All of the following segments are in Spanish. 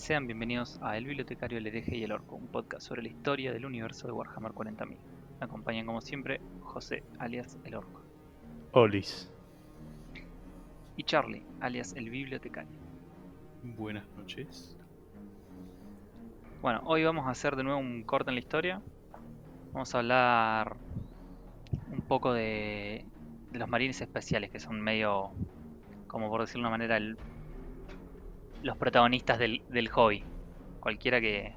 Sean bienvenidos a El Bibliotecario, el Hereje y el Orco, un podcast sobre la historia del universo de Warhammer 40.000. Me acompañan como siempre José, alias el Orco, Olis. y Charlie, alias el Bibliotecario. Buenas noches. Bueno, hoy vamos a hacer de nuevo un corte en la historia. Vamos a hablar un poco de los marines especiales, que son medio, como por decirlo de una manera, los protagonistas del hobby. Cualquiera que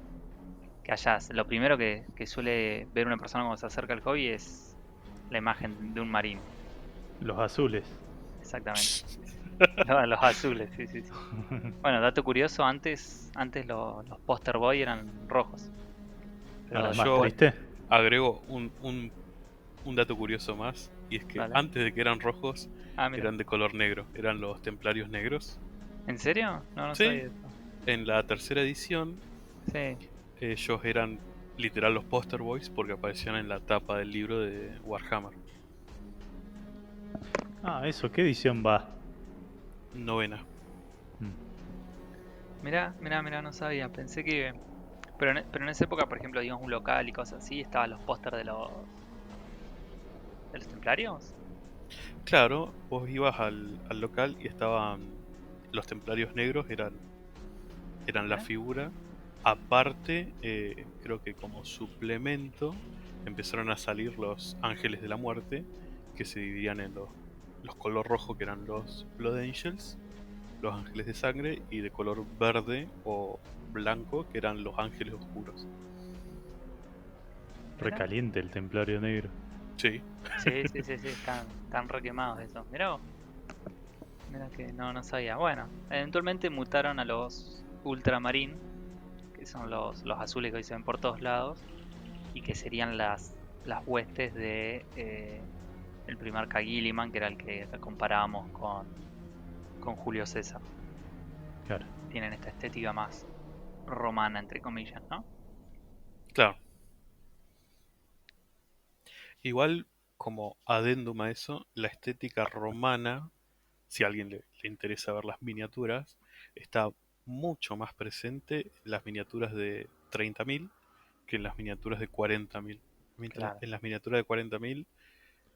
hayas, lo primero que suele ver una persona cuando se acerca al hobby es la imagen de un marín. Los azules. Exactamente. Los azules, sí, sí, sí. Bueno, dato curioso, antes los poster boy eran rojos. Pero Ahora es más Yo después, triste. agrego un dato curioso más, y es que dale. antes de que eran rojos, Ah, mira. eran de color negro, eran los templarios negros. ¿En serio? No, no Sí, sabía eso. en la tercera edición Sí. ellos eran literal los poster boys porque aparecían en la tapa del libro de Warhammer. Ah, eso, ¿qué edición va? Novena. Mirá, no sabía. Pensé que... Pero en esa época, por ejemplo, digamos un local y cosas así, estaban los póster de los templarios. Claro, vos ibas al local y estaban los templarios negros, eran la Mirá. figura. Aparte, creo que como suplemento empezaron a salir los ángeles de la muerte, que se dividían en los color rojo, que eran los Blood Angels, los ángeles de sangre, y de color verde o blanco, que eran los ángeles oscuros. Mirá. Recaliente el templario negro. Sí, Sí, sí, sí, sí, están re quemados eso. Mirá vos. Mirá que no sabía. Bueno, eventualmente mutaron a los Ultramarín, que son los azules que hoy se ven por todos lados, y que serían las huestes de el primarca Gilliman, que era el que comparábamos con Julio César. Claro. Tienen esta estética más romana, entre comillas, ¿no? claro. Igual, como adendum a eso, la estética romana, si a alguien le interesa ver las miniaturas, está mucho más presente en las miniaturas de 30.000 que en las miniaturas de 40.000. Mientras Claro. en las miniaturas de 40.000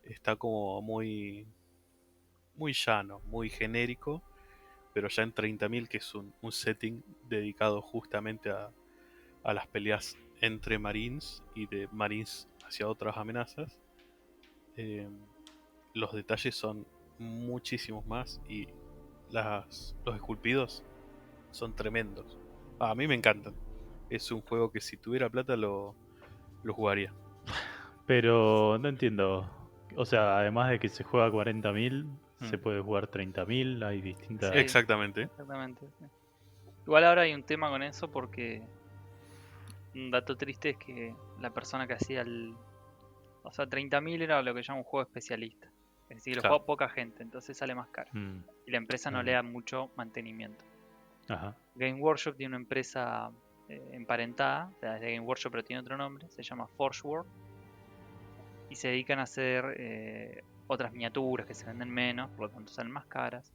está como muy llano, muy genérico, pero ya en 30.000, que es un setting dedicado justamente a las peleas entre marines y de marines hacia otras amenazas, eh, los detalles son muchísimos más y los esculpidos son tremendos. A mí me encantan. Es un juego que si tuviera plata lo jugaría. Pero no entiendo. O sea, además de que se juega 40.000, se Mm. puede jugar 30.000. Hay distintas. Sí, Exactamente. exactamente. Sí. Igual ahora hay un tema con eso porque un dato triste es que la persona que hacía o sea, 30.000 era lo que llama un juego especialista. Es decir, lo Claro. juega poca gente, entonces sale más caro. Mm, Y la empresa no le da mucho mantenimiento. Ajá. Game Workshop tiene una empresa emparentada, o sea, es de Game Workshop pero tiene otro nombre, se llama Forge World, y se dedican a hacer otras miniaturas que se venden menos, por lo tanto salen más caras.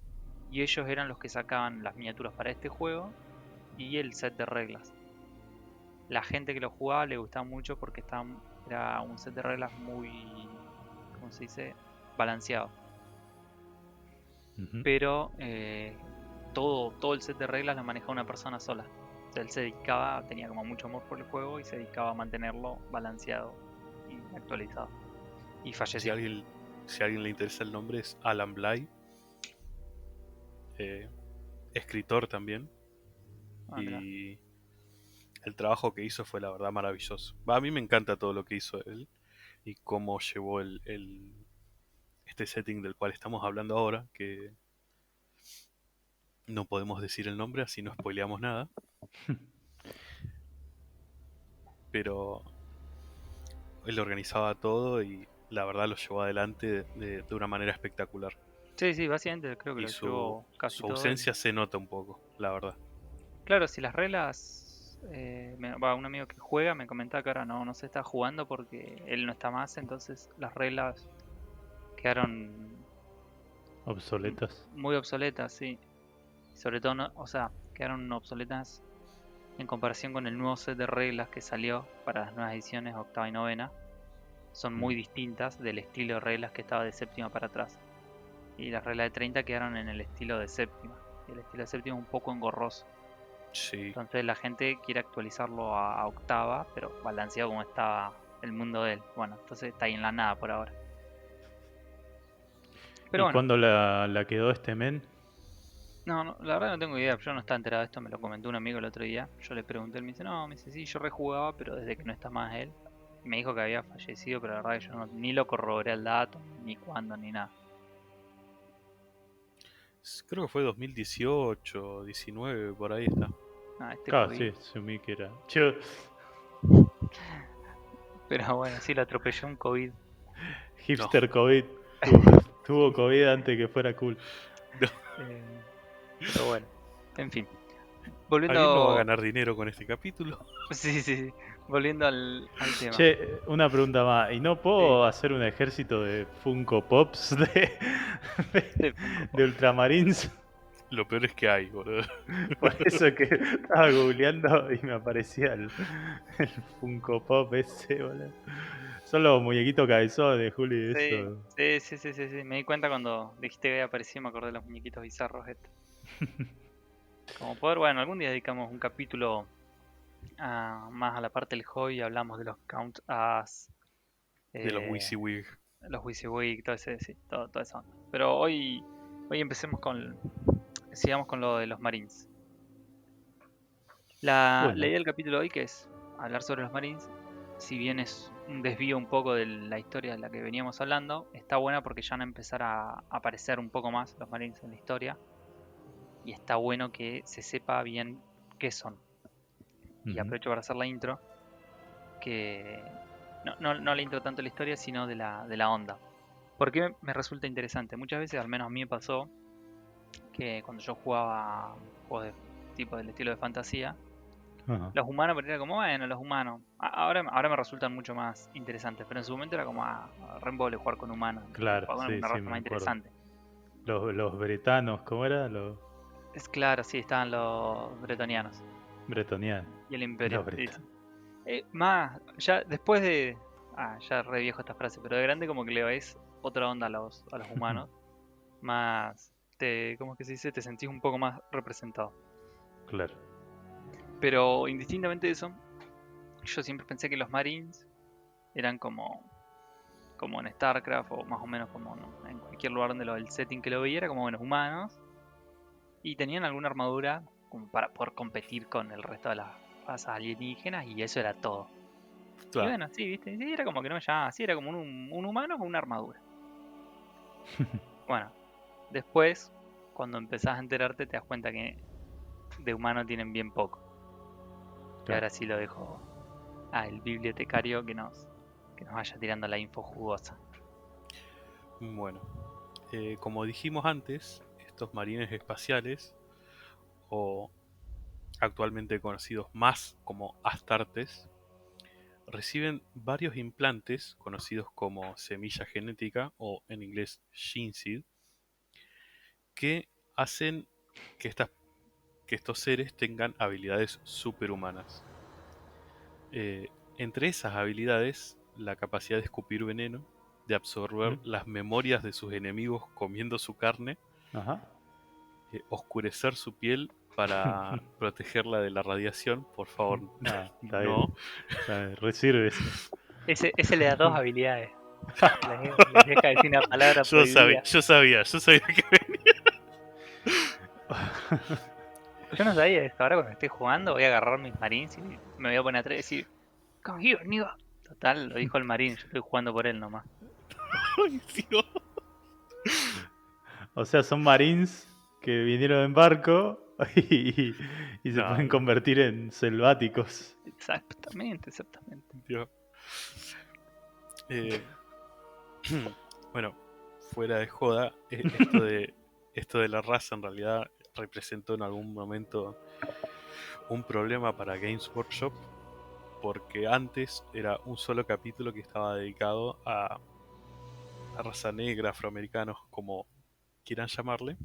Y ellos eran los que sacaban las miniaturas para este juego y el set de reglas. La gente que lo jugaba le gustaba mucho porque era un set de reglas muy, ¿cómo se dice? Balanceado. Ujú. Pero todo el set de reglas lo manejaba una persona sola. O sea, él se dedicaba, tenía como mucho amor por el juego y se dedicaba a mantenerlo balanceado y actualizado. Y Si falleció. alguien, si a alguien le interesa el nombre, es Alan Bly, eh, escritor también. Ah, mirá. Y el trabajo que hizo fue la verdad maravilloso. A mí me encanta todo lo que hizo él y cómo llevó este setting del cual estamos hablando ahora, que no podemos decir el nombre, así no spoileamos nada, pero él organizaba todo y la verdad lo llevó adelante de una manera espectacular. Sí, sí, básicamente creo que Y lo llevó casi su todo él. ausencia se nota un poco, la verdad. Claro, si las reglas... un amigo que juega me comentaba que ahora no se está jugando porque él no está más, entonces las reglas quedaron Obsoletas. muy obsoletas, sí. Sobre todo, o sea, quedaron obsoletas en comparación con el nuevo set de reglas que salió para las nuevas ediciones octava y novena, son muy distintas del estilo de reglas que estaba de séptima para atrás. Y las reglas de 30 quedaron en el estilo de séptima. Y el estilo de séptima es un poco engorroso. Sí. Entonces la gente quiere actualizarlo a octava, pero balanceado como estaba el mundo de él. Bueno, entonces está ahí en la nada por ahora. Pero ¿Y bueno, cuándo la quedó este men? no, la verdad no tengo idea. Yo no estaba enterado de esto, me lo comentó un amigo el otro día. Yo le pregunté, él me dice, no, me dice, sí, yo rejugaba, pero desde que no está más él. Me dijo que había fallecido, pero la verdad que yo ni lo corroboré el dato, ni cuándo, ni nada. Creo que fue 2018, 19, por ahí está. Ah, este Claro, COVID. sí, asumí que era. Che, Pero bueno, sí, lo atropelló un COVID. hipster COVID. Tuvo COVID antes que fuera cool. No. Pero bueno, en fin. ¿Alguien no va a Volviendo. ganar dinero con este capítulo? Sí, sí, sí. Volviendo al tema. Che, una pregunta más. ¿Y no Sí, puedo hacer un ejército de Funko Pops de Funko Pop. de Ultramarines? Lo peor es que hay, boludo. Por eso que estaba googleando y me aparecía el Funko Pop ese, boludo. Son los muñequitos cabezones, Juli, Sí, eso. sí. Me di cuenta cuando dijiste que había aparecido, me acordé de los muñequitos bizarros estos. Como poder, bueno, algún día dedicamos un capítulo más a la parte del hobby y hablamos de los Count As, De los eh, WYSIWYG. los WYSIWYG, todo ese, sí, todo eso. Pero hoy empecemos sigamos con lo de los Marines. La Bueno, idea del capítulo de hoy, que es hablar sobre los Marines, si bien es un desvío un poco de la historia de la que veníamos hablando, está buena porque ya van a empezar a aparecer un poco más los Marines en la historia. Y está bueno que se sepa bien qué son. Y aprovecho para hacer la intro, que no la intro tanto de la historia, sino de la onda. Porque me resulta interesante. Muchas veces, al menos a mí me pasó, que cuando yo jugaba juegos de tipo del estilo de fantasía, ajá, los humanos, pero era como, bueno, los humanos. Ahora me resultan mucho más interesantes, pero en su momento era como, re embole jugar con humanos. claro, Jugar con sí, una sí, raza me más acuerdo. interesante. Los bretanos, ¿cómo era? Los Es claro, sí, estaban los bretonianos bretonianos. y el imperio. Los Sí, bretanos. sí. Más, ya después de. Ya re viejo esta frase, pero de grande como que le veis otra onda a los humanos. Más. ¿Cómo es que se dice? Te sentís un poco más representado. Claro. Pero indistintamente de eso, yo siempre pensé que los Marines eran como en StarCraft o más o menos como en cualquier lugar donde el setting que lo veía era como buenos humanos y tenían alguna armadura como para poder competir con el resto de las razas alienígenas y eso era todo. Y Claro. bueno, sí, viste, sí, era como que no me llamaba así, era como un humano con una armadura. Bueno, después, cuando empezás a enterarte, te das cuenta que de humano tienen bien poco. Y Claro. ahora sí lo dejo el bibliotecario que nos vaya tirando la info jugosa. Bueno, como dijimos antes, estos marines espaciales, o actualmente conocidos más como Astartes, reciben varios implantes conocidos como semilla genética o en inglés gene seed, que hacen que, que estos seres tengan habilidades superhumanas. Entre esas habilidades, la capacidad de escupir veneno, de absorber las memorias de sus enemigos comiendo su carne, Ajá. oscurecer su piel para protegerla de la radiación, por favor, Ah, está bien. no. Resirve eso. Ese le da dos habilidades. Les deja decir una palabra prohibida. Yo sabía que Yo no sabía esto. Ahora cuando esté jugando voy a agarrar mis marines y me voy a poner atrás y decir, come here, nigga. Total, lo dijo el marín, yo estoy jugando por él nomás. Ay, Dios. O sea, son marines que vinieron en barco y se No, pueden convertir en selváticos. Exactamente. Dios. Eh, bueno, fuera de joda, esto de la raza en realidad representó en algún momento un problema para Games Workshop, porque antes era un solo capítulo que estaba dedicado a la raza negra, afroamericanos, como quieran llamarle,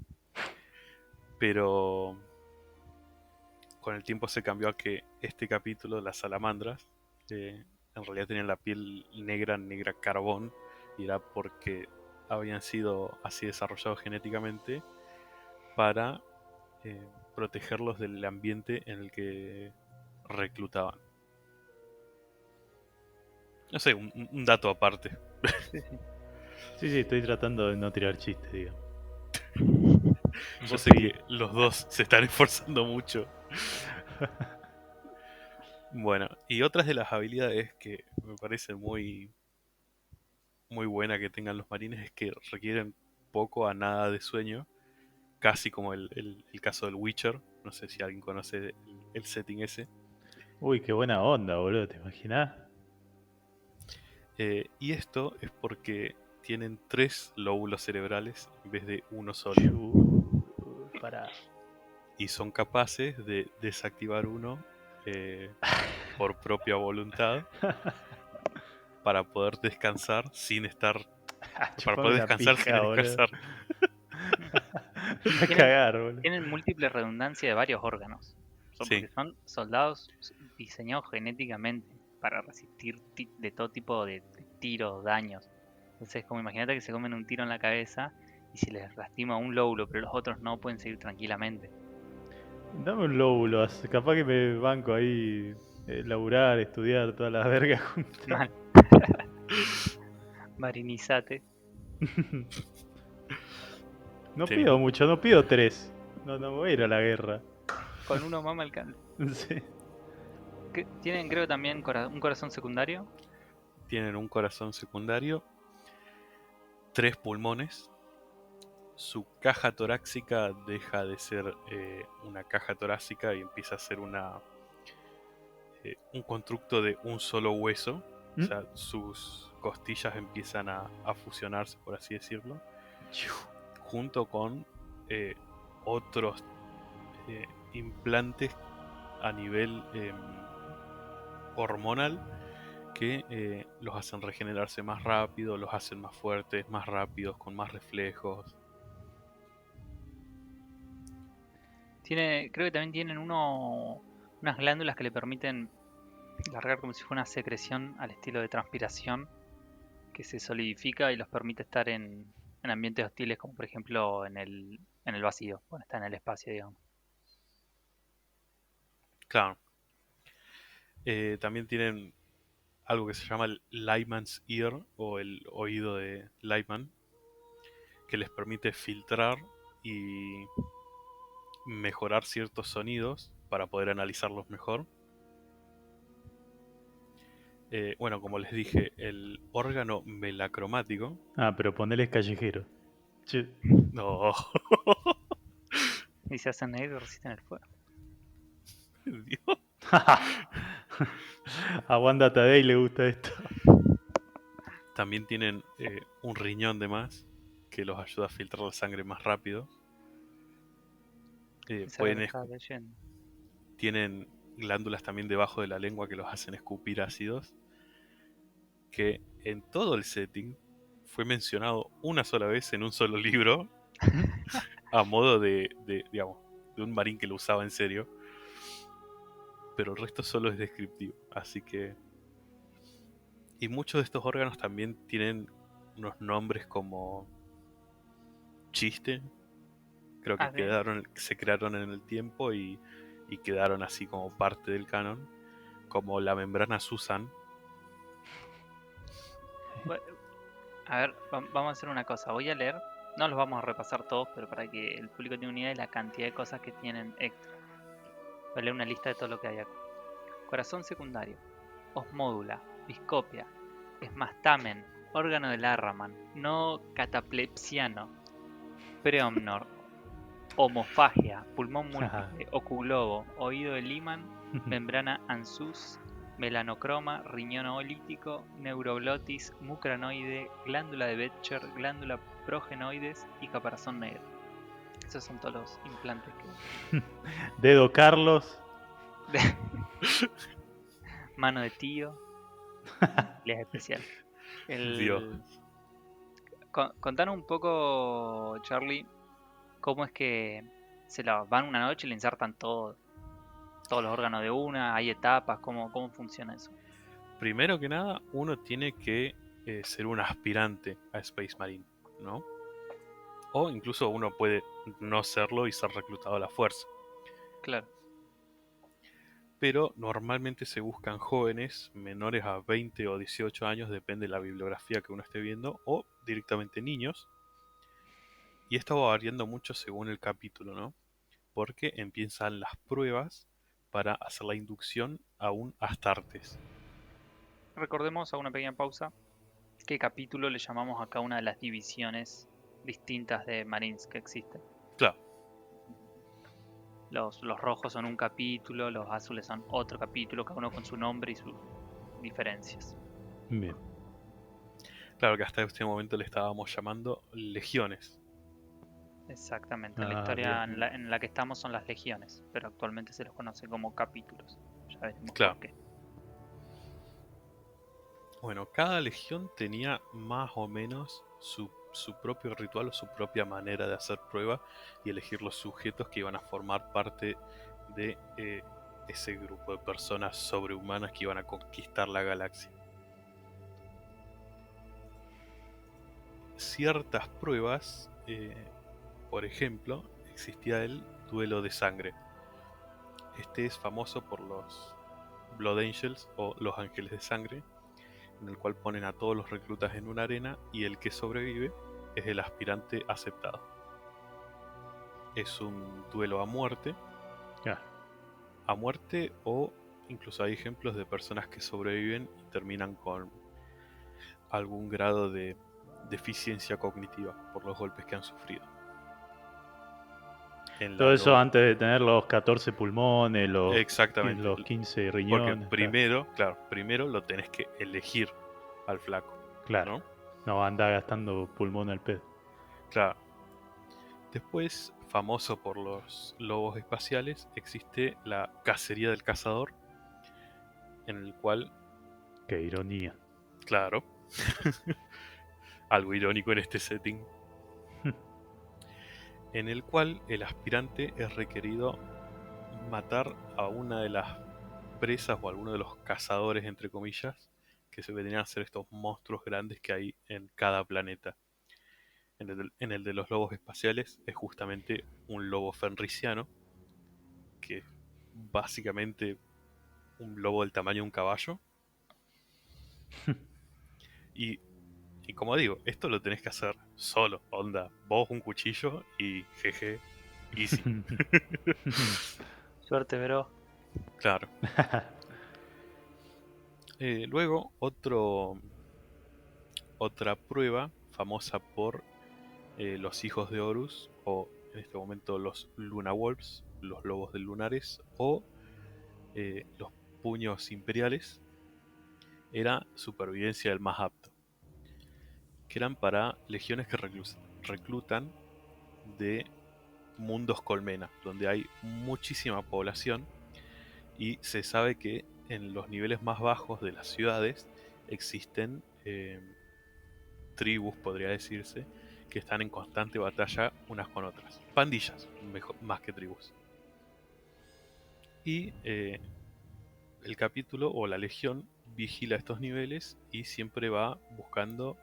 pero con el tiempo se cambió a que este capítulo, las salamandras, en realidad tenían la piel negra, negra carbón, y era porque habían sido así desarrollados genéticamente para protegerlos del ambiente en el que reclutaban. No sé, un dato aparte. Sí, estoy tratando de no tirar chistes, digo. Yo sé que los dos se están esforzando mucho. Bueno, y otras de las habilidades que me parecen muy, muy buena que tengan los marines es que requieren poco a nada de sueño, casi como el caso del Witcher. No sé si alguien conoce el setting ese. Uy, qué buena onda, boludo, ¿te imaginás? Y esto es porque tienen 3 lóbulos cerebrales en vez de uno solo. Pará. Y son capaces de desactivar uno por propia voluntad para poder descansar sin estar... Para Chupame poder una descansar sin pija, boludo. descansar. A cagar, boludo. Tienen múltiple redundancia de varios órganos. Sí, Porque son soldados diseñados genéticamente para resistir de todo tipo de tiros, daños. Entonces, como imagínate que se comen un tiro en la cabeza y si les lastima un lóbulo, pero los otros no pueden seguir tranquilamente. Dame un lóbulo, capaz que me banco ahí laburar, estudiar, todas las vergas juntas. Mal. Marinizate. No Tenés pido un- mucho, no pido 3. No me voy a ir a la guerra. Con uno más me alcanza. Sí. Tienen, creo, también un corazón secundario. tienen un corazón secundario, 3 pulmones. Su caja torácica deja de ser una caja torácica y empieza a ser un constructo de un solo hueso. O sea, sus costillas empiezan a fusionarse, por así decirlo, junto con otros implantes a nivel hormonal que los hacen regenerarse más rápido, los hacen más fuertes, más rápidos, con más reflejos. Creo que también tienen unas glándulas que le permiten largar como si fuera una secreción al estilo de transpiración que se solidifica y los permite estar en ambientes hostiles, como por ejemplo en el vacío, cuando está en el espacio, digamos. Claro. También tienen algo que se llama el Lyman's Ear o el oído de Lyman, que les permite filtrar y mejorar ciertos sonidos para poder analizarlos mejor. Bueno, como les dije, el órgano melacromático. Ah, pero poneles callejero. Che. No, Y se hacen negros y resisten el fuego. Dios. A Wanda Tadei le gusta esto. También tienen un riñón de más que los ayuda a filtrar la sangre más rápido. Esa era lo que estaba leyendo. Tienen glándulas también debajo de la lengua que los hacen escupir ácidos. Que en todo el setting fue mencionado una sola vez en un solo libro, a modo digamos, de un marín que lo usaba en serio. Pero el resto solo es descriptivo. Así que... Y muchos de estos órganos también tienen unos nombres como chiste. Creo que se crearon en el tiempo y quedaron así como parte del canon. Como la membrana Susan. A ver, vamos a hacer una cosa. Voy a leer, no los vamos a repasar todos, pero para que el público tenga una idea de la cantidad de cosas que tienen extra. Voy a leer una lista de todo lo que hay acá. Corazón secundario, osmódula, biscopia, esmastamen, órgano del Arraman, no cataplepsiano, preomnor, homofagia, pulmón múltiple, ocuglobo, oído de Lyman, membrana ansus, melanocroma, riñón olítico, neuroglotis, mucranoide, glándula de Becher, glándula progenoides y caparazón negro. Esos son todos los implantes que... Dedo Carlos. Mano de tío. Les especial. Dios. Contanos un poco, Charlie, cómo es que se la van una noche y le insertan todo. todos los órganos de una? ¿Hay etapas? ¿Cómo funciona eso? Primero que nada, uno tiene que ser un aspirante a Space Marine, ¿no? O incluso uno puede no serlo y ser reclutado a la fuerza. Claro. Pero normalmente se buscan jóvenes menores a 20 o 18 años, depende de la bibliografía que uno esté viendo, o directamente niños. Y esto va variando mucho según el capítulo, ¿no? Porque empiezan las pruebas para hacer la inducción a un Astartes. Recordemos, a una pequeña pausa, qué capítulo le llamamos a cada una de las divisiones distintas de Marines que existen. Claro, Los rojos son un capítulo, los azules son otro capítulo, cada uno con su nombre y sus diferencias. Bien. claro que hasta este momento le estábamos llamando legiones. Exactamente, en la Ah, historia bien. en la que estamos son las legiones, pero actualmente se los conoce como capítulos. Ya veremos Claro. por qué. Bueno, cada legión tenía más o menos su propio ritual o su propia manera de hacer prueba y elegir los sujetos que iban a formar parte de ese grupo de personas sobrehumanas que iban a conquistar la galaxia. Ciertas pruebas, por ejemplo, existía el duelo de sangre. Este es famoso por los Blood Angels o los Ángeles de Sangre, en el cual ponen a todos los reclutas en una arena y el que sobrevive es el aspirante aceptado. Es un duelo Claro. a muerte o incluso hay ejemplos de personas que sobreviven y terminan con algún grado de deficiencia cognitiva por los golpes que han sufrido. En la Todo eso lo- antes de tener los 14 pulmones, Exactamente, los 15 porque riñones. primero lo tenés que elegir al flaco, Claro. ¿no? No anda gastando pulmón al pedo. Claro. Después, famoso por los lobos espaciales, existe la cacería del cazador, en el cual, Qué ironía. claro, algo irónico en este setting, en el cual el aspirante es requerido matar a una de las presas o alguno de los cazadores, entre comillas, que se vendrían a ser estos monstruos grandes que hay en cada planeta. En el de los lobos espaciales es justamente un lobo fenriciano, que es básicamente un lobo del tamaño de un caballo. Y, y como digo, esto lo tenés que hacer solo, onda, vos un cuchillo y jeje, easy. Suerte, bro. Claro. Luego, otra prueba famosa por los hijos de Horus, o en este momento los Luna Wolves, los lobos del lunares, o los puños imperiales, era supervivencia del más apto, que eran para legiones que reclutan de mundos colmena, donde hay muchísima población y se sabe que en los niveles más bajos de las ciudades existen tribus, podría decirse, que están en constante batalla unas con otras. Pandillas, más que tribus. Y el capítulo o la legión vigila estos niveles y siempre va buscando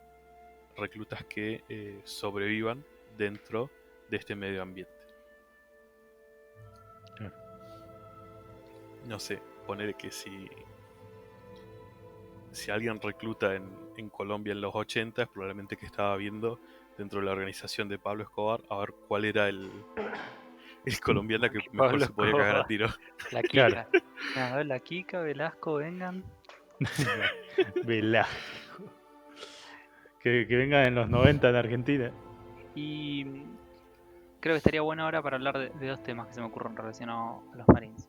reclutas que sobrevivan dentro de este medio ambiente. Claro. No sé, poner que si alguien recluta en Colombia en los 80, es probablemente que estaba viendo dentro de la organización de Pablo Escobar a ver cuál era el colombiano que mejor Pablo se podía cagar a Escobar. tiro. La Claro. Kika. A ver, la Kika, Velasco, vengan. Velasco. Que venga en los 90 en Argentina. Y creo que estaría bueno ahora para hablar de dos temas que se me ocurren relacionados a los Marines.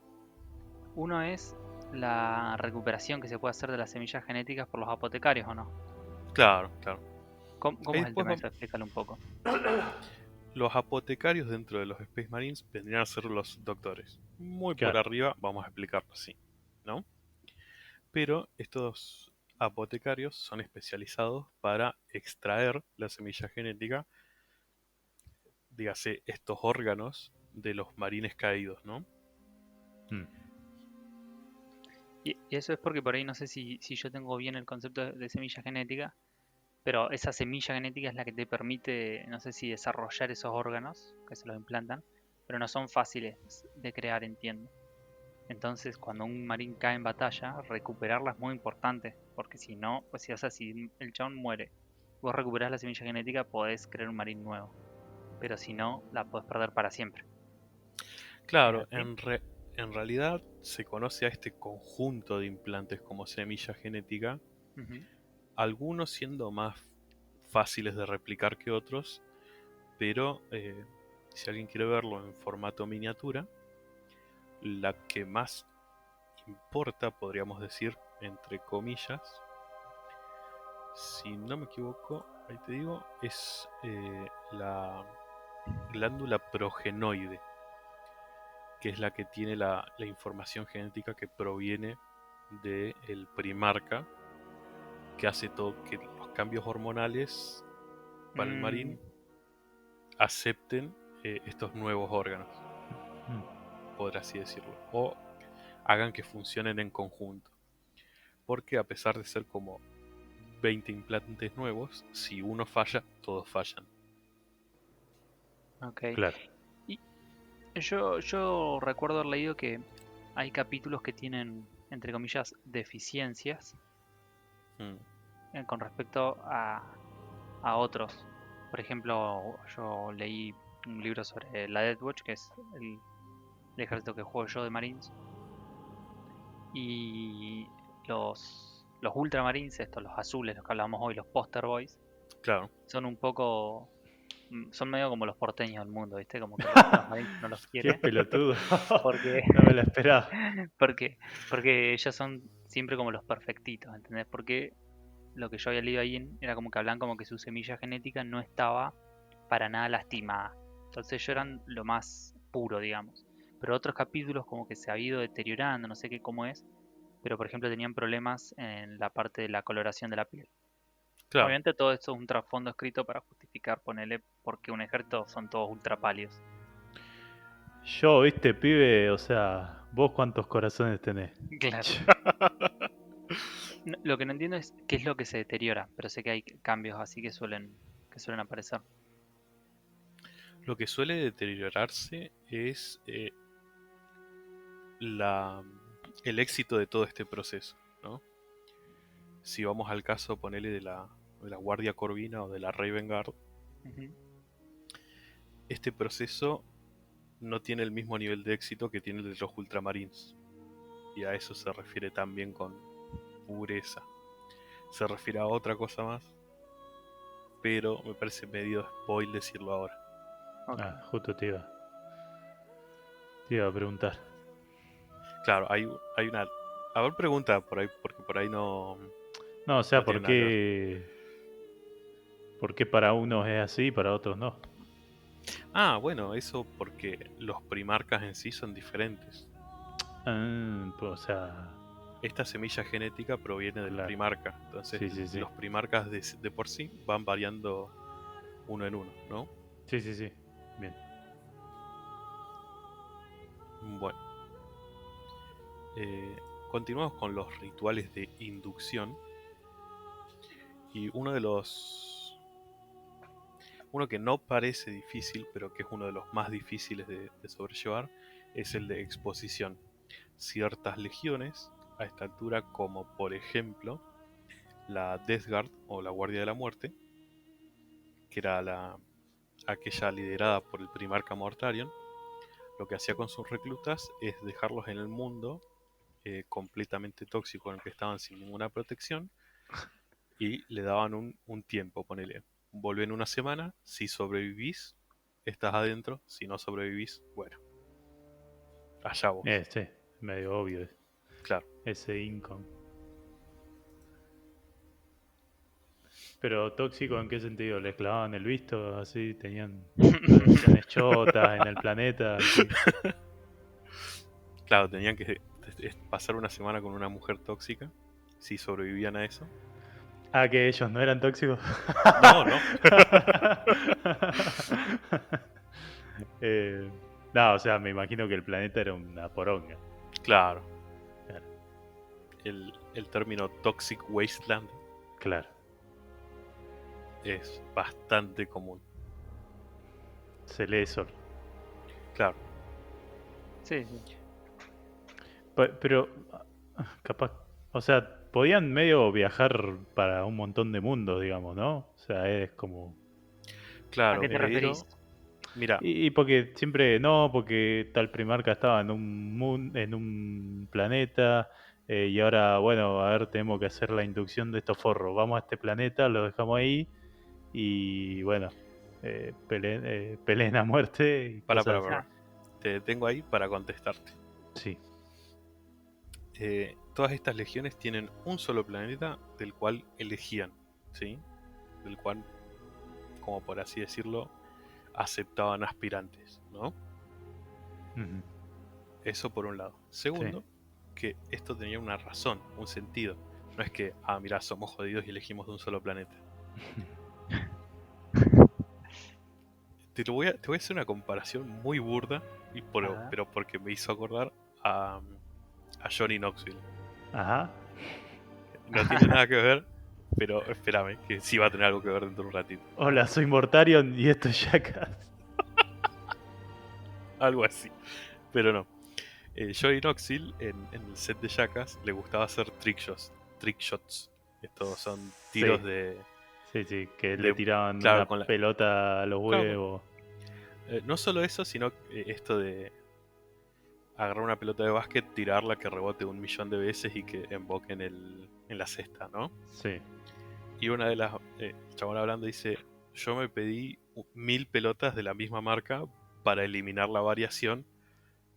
Uno es la recuperación que se puede hacer de las semillas genéticas por los apotecarios, ¿o no? Claro, claro. ¿Cómo Ahí es el después tema de eso? Explícalo un poco. los apotecarios dentro de los Space Marines vendrían a ser los doctores. Muy por Claro. arriba, vamos a explicarlo así, ¿no? Pero estos apotecarios son especializados para extraer la semilla genética, dígase, estos órganos de los marines caídos, ¿no? Mm. Y eso es porque por ahí no sé si yo tengo bien el concepto de semilla genética, pero esa semilla genética es la que te permite, no sé si desarrollar esos órganos que se los implantan, pero no son fáciles de crear, entiendo. Entonces, cuando un marín cae en batalla, recuperarla es muy importante, porque si no, pues si, o sea, si el chabón muere, vos recuperás la semilla genética, podés crear un marín nuevo, pero si no, la podés perder para siempre. ¿Es Claro, así? en realidad se conoce a este conjunto de implantes como semilla genética, Ujú. algunos siendo más fáciles de replicar que otros, pero si alguien quiere verlo en formato miniatura, la que más importa, podríamos decir, entre comillas, si no me equivoco, ahí te digo, es la glándula progenoide, que es la que tiene la información genética que proviene del primarca, que hace todo que los cambios hormonales para el Mm, marín acepten estos nuevos órganos, Mm. por así decirlo, o hagan que funcionen en conjunto. Porque a pesar de ser como 20 implantes nuevos, si uno falla, todos fallan. ok. Claro. Y yo recuerdo haber leído que hay capítulos que tienen, entre comillas, deficiencias Mm, con respecto a otros. Por ejemplo, yo leí un libro sobre la Death Watch, que es el ejército que juego yo de Marines, y los Ultramarines, estos, los azules, los que hablamos hoy, los Poster Boys, claro. son un poco, son medio como los porteños del mundo, ¿viste? Como que la gente de los Marines no los Qué quiere, pelotudo. porque, No me la esperaba. porque, porque ellos son siempre como los perfectitos, ¿entendés? Porque lo que yo había leído ahí era como que hablan como que su semilla genética no estaba para nada lastimada. Entonces ellos eran lo más puro, digamos. Pero otros capítulos como que se ha ido deteriorando, no sé qué cómo es, pero por ejemplo tenían problemas en la parte de la coloración de la piel. Claro. Obviamente todo esto es un trasfondo escrito para justificar, ponerle porque un ejército son todos ultra pálidos. Yo, viste, pibe, o sea, vos cuántos corazones tenés. Claro. Lo que no entiendo es qué es lo que se deteriora, pero sé que hay cambios así que suelen aparecer. Lo que suele deteriorarse es la, el éxito de todo este proceso, ¿no? Si vamos al caso, ponele de la Guardia Corvina o de la Raven Guard, Ujú. este proceso no tiene el mismo nivel de éxito que tiene el de los Ultramarines. Y a eso se refiere también con pureza. Se refiere a otra cosa más, pero me parece medio spoil decirlo ahora. Ok. Ah, justo te iba a preguntar. Claro, hay una... A ver, pregunta por ahí, porque por ahí no, No, o sea, no tiene nada que ver. ¿por qué para unos es así y para otros no? Ah, bueno, eso porque los primarcas en sí son diferentes. Pues, o sea, Esta semilla genética proviene del claro. primarca, entonces Sí, sí, sí. los primarcas de por sí van variando uno en uno, ¿no? Sí, sí, sí. Bien. Bueno, eh, continuamos con los rituales de inducción y uno que no parece difícil, pero que es uno de los más difíciles de sobrellevar, es el de exposición. Ciertas legiones a esta altura, como por ejemplo la Death Guard o la Guardia de la Muerte, que era aquella liderada por el primarca Mortarion, lo que hacía con sus reclutas es dejarlos en el mundo completamente tóxico en el que estaban sin ninguna protección y le daban un tiempo, ponele. Volvé en una semana, si sobrevivís, estás adentro, si no sobrevivís, bueno, allá vos. Sí, medio obvio Claro. ese income. Pero tóxico, ¿en qué sentido? ¿Les clavaban el visto? Así, tenían relaciones chotas en el planeta. Así. Claro, tenían que pasar una semana con una mujer tóxica, si sobrevivían a eso. Ah, que ellos no eran tóxicos. No, no. No, o sea, me imagino que el planeta era una poronga. Claro. Claro. el término Toxic Wasteland Claro. es bastante común. Se lee solo. Claro, Sí, sí. Pero, capaz. O sea, podían medio viajar para un montón de mundos, digamos, ¿no? O sea, es como. ¿A claro, qué te pero referís? mira, Y porque siempre. No, porque tal Primarca estaba en un planeta. Y ahora, bueno, a ver, tenemos que hacer la inducción de estos forros. Vamos a este planeta, lo dejamos ahí. Y bueno, peleen a muerte y para, cosas así. Ah, te detengo ahí para contestarte. Sí. Todas estas legiones tienen un solo planeta del cual elegían, ¿sí? Del cual, como por así decirlo, aceptaban aspirantes, ¿no? Ujú. Eso por un lado. Sí. Segundo, que esto tenía una razón, un sentido. No es que, mirá, somos jodidos y elegimos de un solo planeta. Te voy a hacer una comparación muy burda, Ajá. pero porque me hizo acordar a, a Johnny Knoxville. Ajá. No tiene nada que ver, pero espérame, que sí va a tener algo que ver dentro de un ratito. Hola, soy Mortarion y esto es Jackass. Algo así. Pero no. Joey Knoxville en el set de Jackass le gustaba hacer trick shots. Estos son tiros Sí. de, Sí, que le tiraban claro, una con la, pelota a los claro, huevos. no solo eso, sino esto de agarrar una pelota de básquet, tirarla, que rebote 1.000.000 de veces y que emboque en la cesta, ¿no? Sí. Y una de las, el chabón hablando dice, yo me pedí 1.000 pelotas de la misma marca para eliminar la variación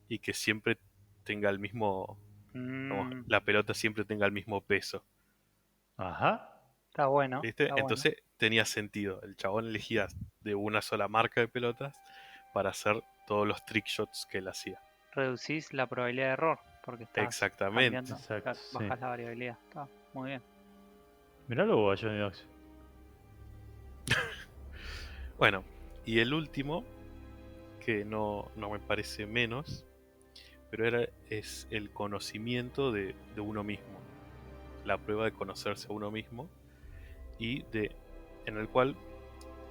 y que siempre tenga el mismo, vamos, Mm, la pelota siempre tenga el mismo peso. Ajá. está bueno, ¿Viste? está bueno. Entonces tenía sentido. El chabón elegía de una sola marca de pelotas para hacer todos los trick shots que él hacía. Reducís la probabilidad de error porque estás Exactamente. cambiando, Exacto, sí. bajas la variabilidad. Está muy bien. Miralo vos, Johnny Knox. Bueno, y el último, que no me parece menos, pero es el conocimiento de uno mismo. La prueba de conocerse a uno mismo y en el cual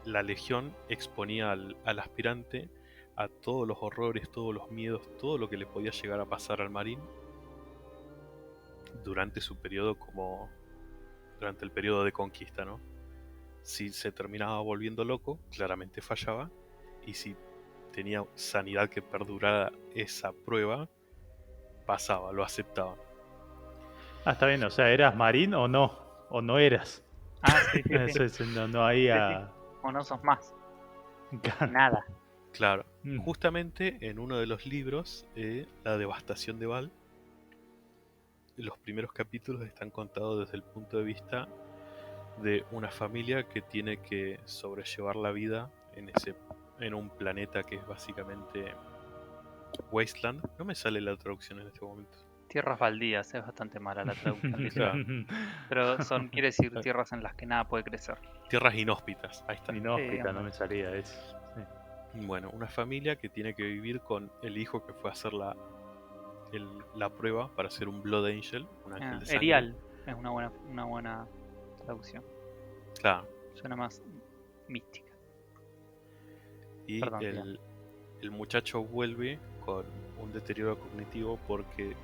la legión exponía al aspirante a todos los horrores, todos los miedos, todo lo que le podía llegar a pasar al marín durante su periodo durante el periodo de conquista, ¿no? Si se terminaba volviendo loco, claramente fallaba, y si tenía sanidad que perdurara esa prueba, pasaba, lo aceptaban. Ah, está bien, o sea, ¿eras marín o no? ¿O no eras? Ah, sí, sí, sí. Eso es, no había. Sí. O no sos más. Nada. Claro, Mm. justamente en uno de los libros, La devastación de Val, los primeros capítulos están contados desde el punto de vista de una familia que tiene que sobrellevar la vida en un planeta que es básicamente Wasteland. No me sale la traducción en este momento. Tierras baldías, es bastante mala la traducción literal. Claro. Pero quiere decir tierras en las que nada puede crecer. Tierras inhóspitas, ahí está. Inhóspita, Sí, no me salía eso. Sí. Bueno, una familia que tiene que vivir con el hijo que fue a hacer la prueba para ser un Blood Angel, un ángel de sangre. Erial es una buena traducción. Claro. Suena más mística. Y Perdón, Ian. el muchacho vuelve con un deterioro cognitivo porque,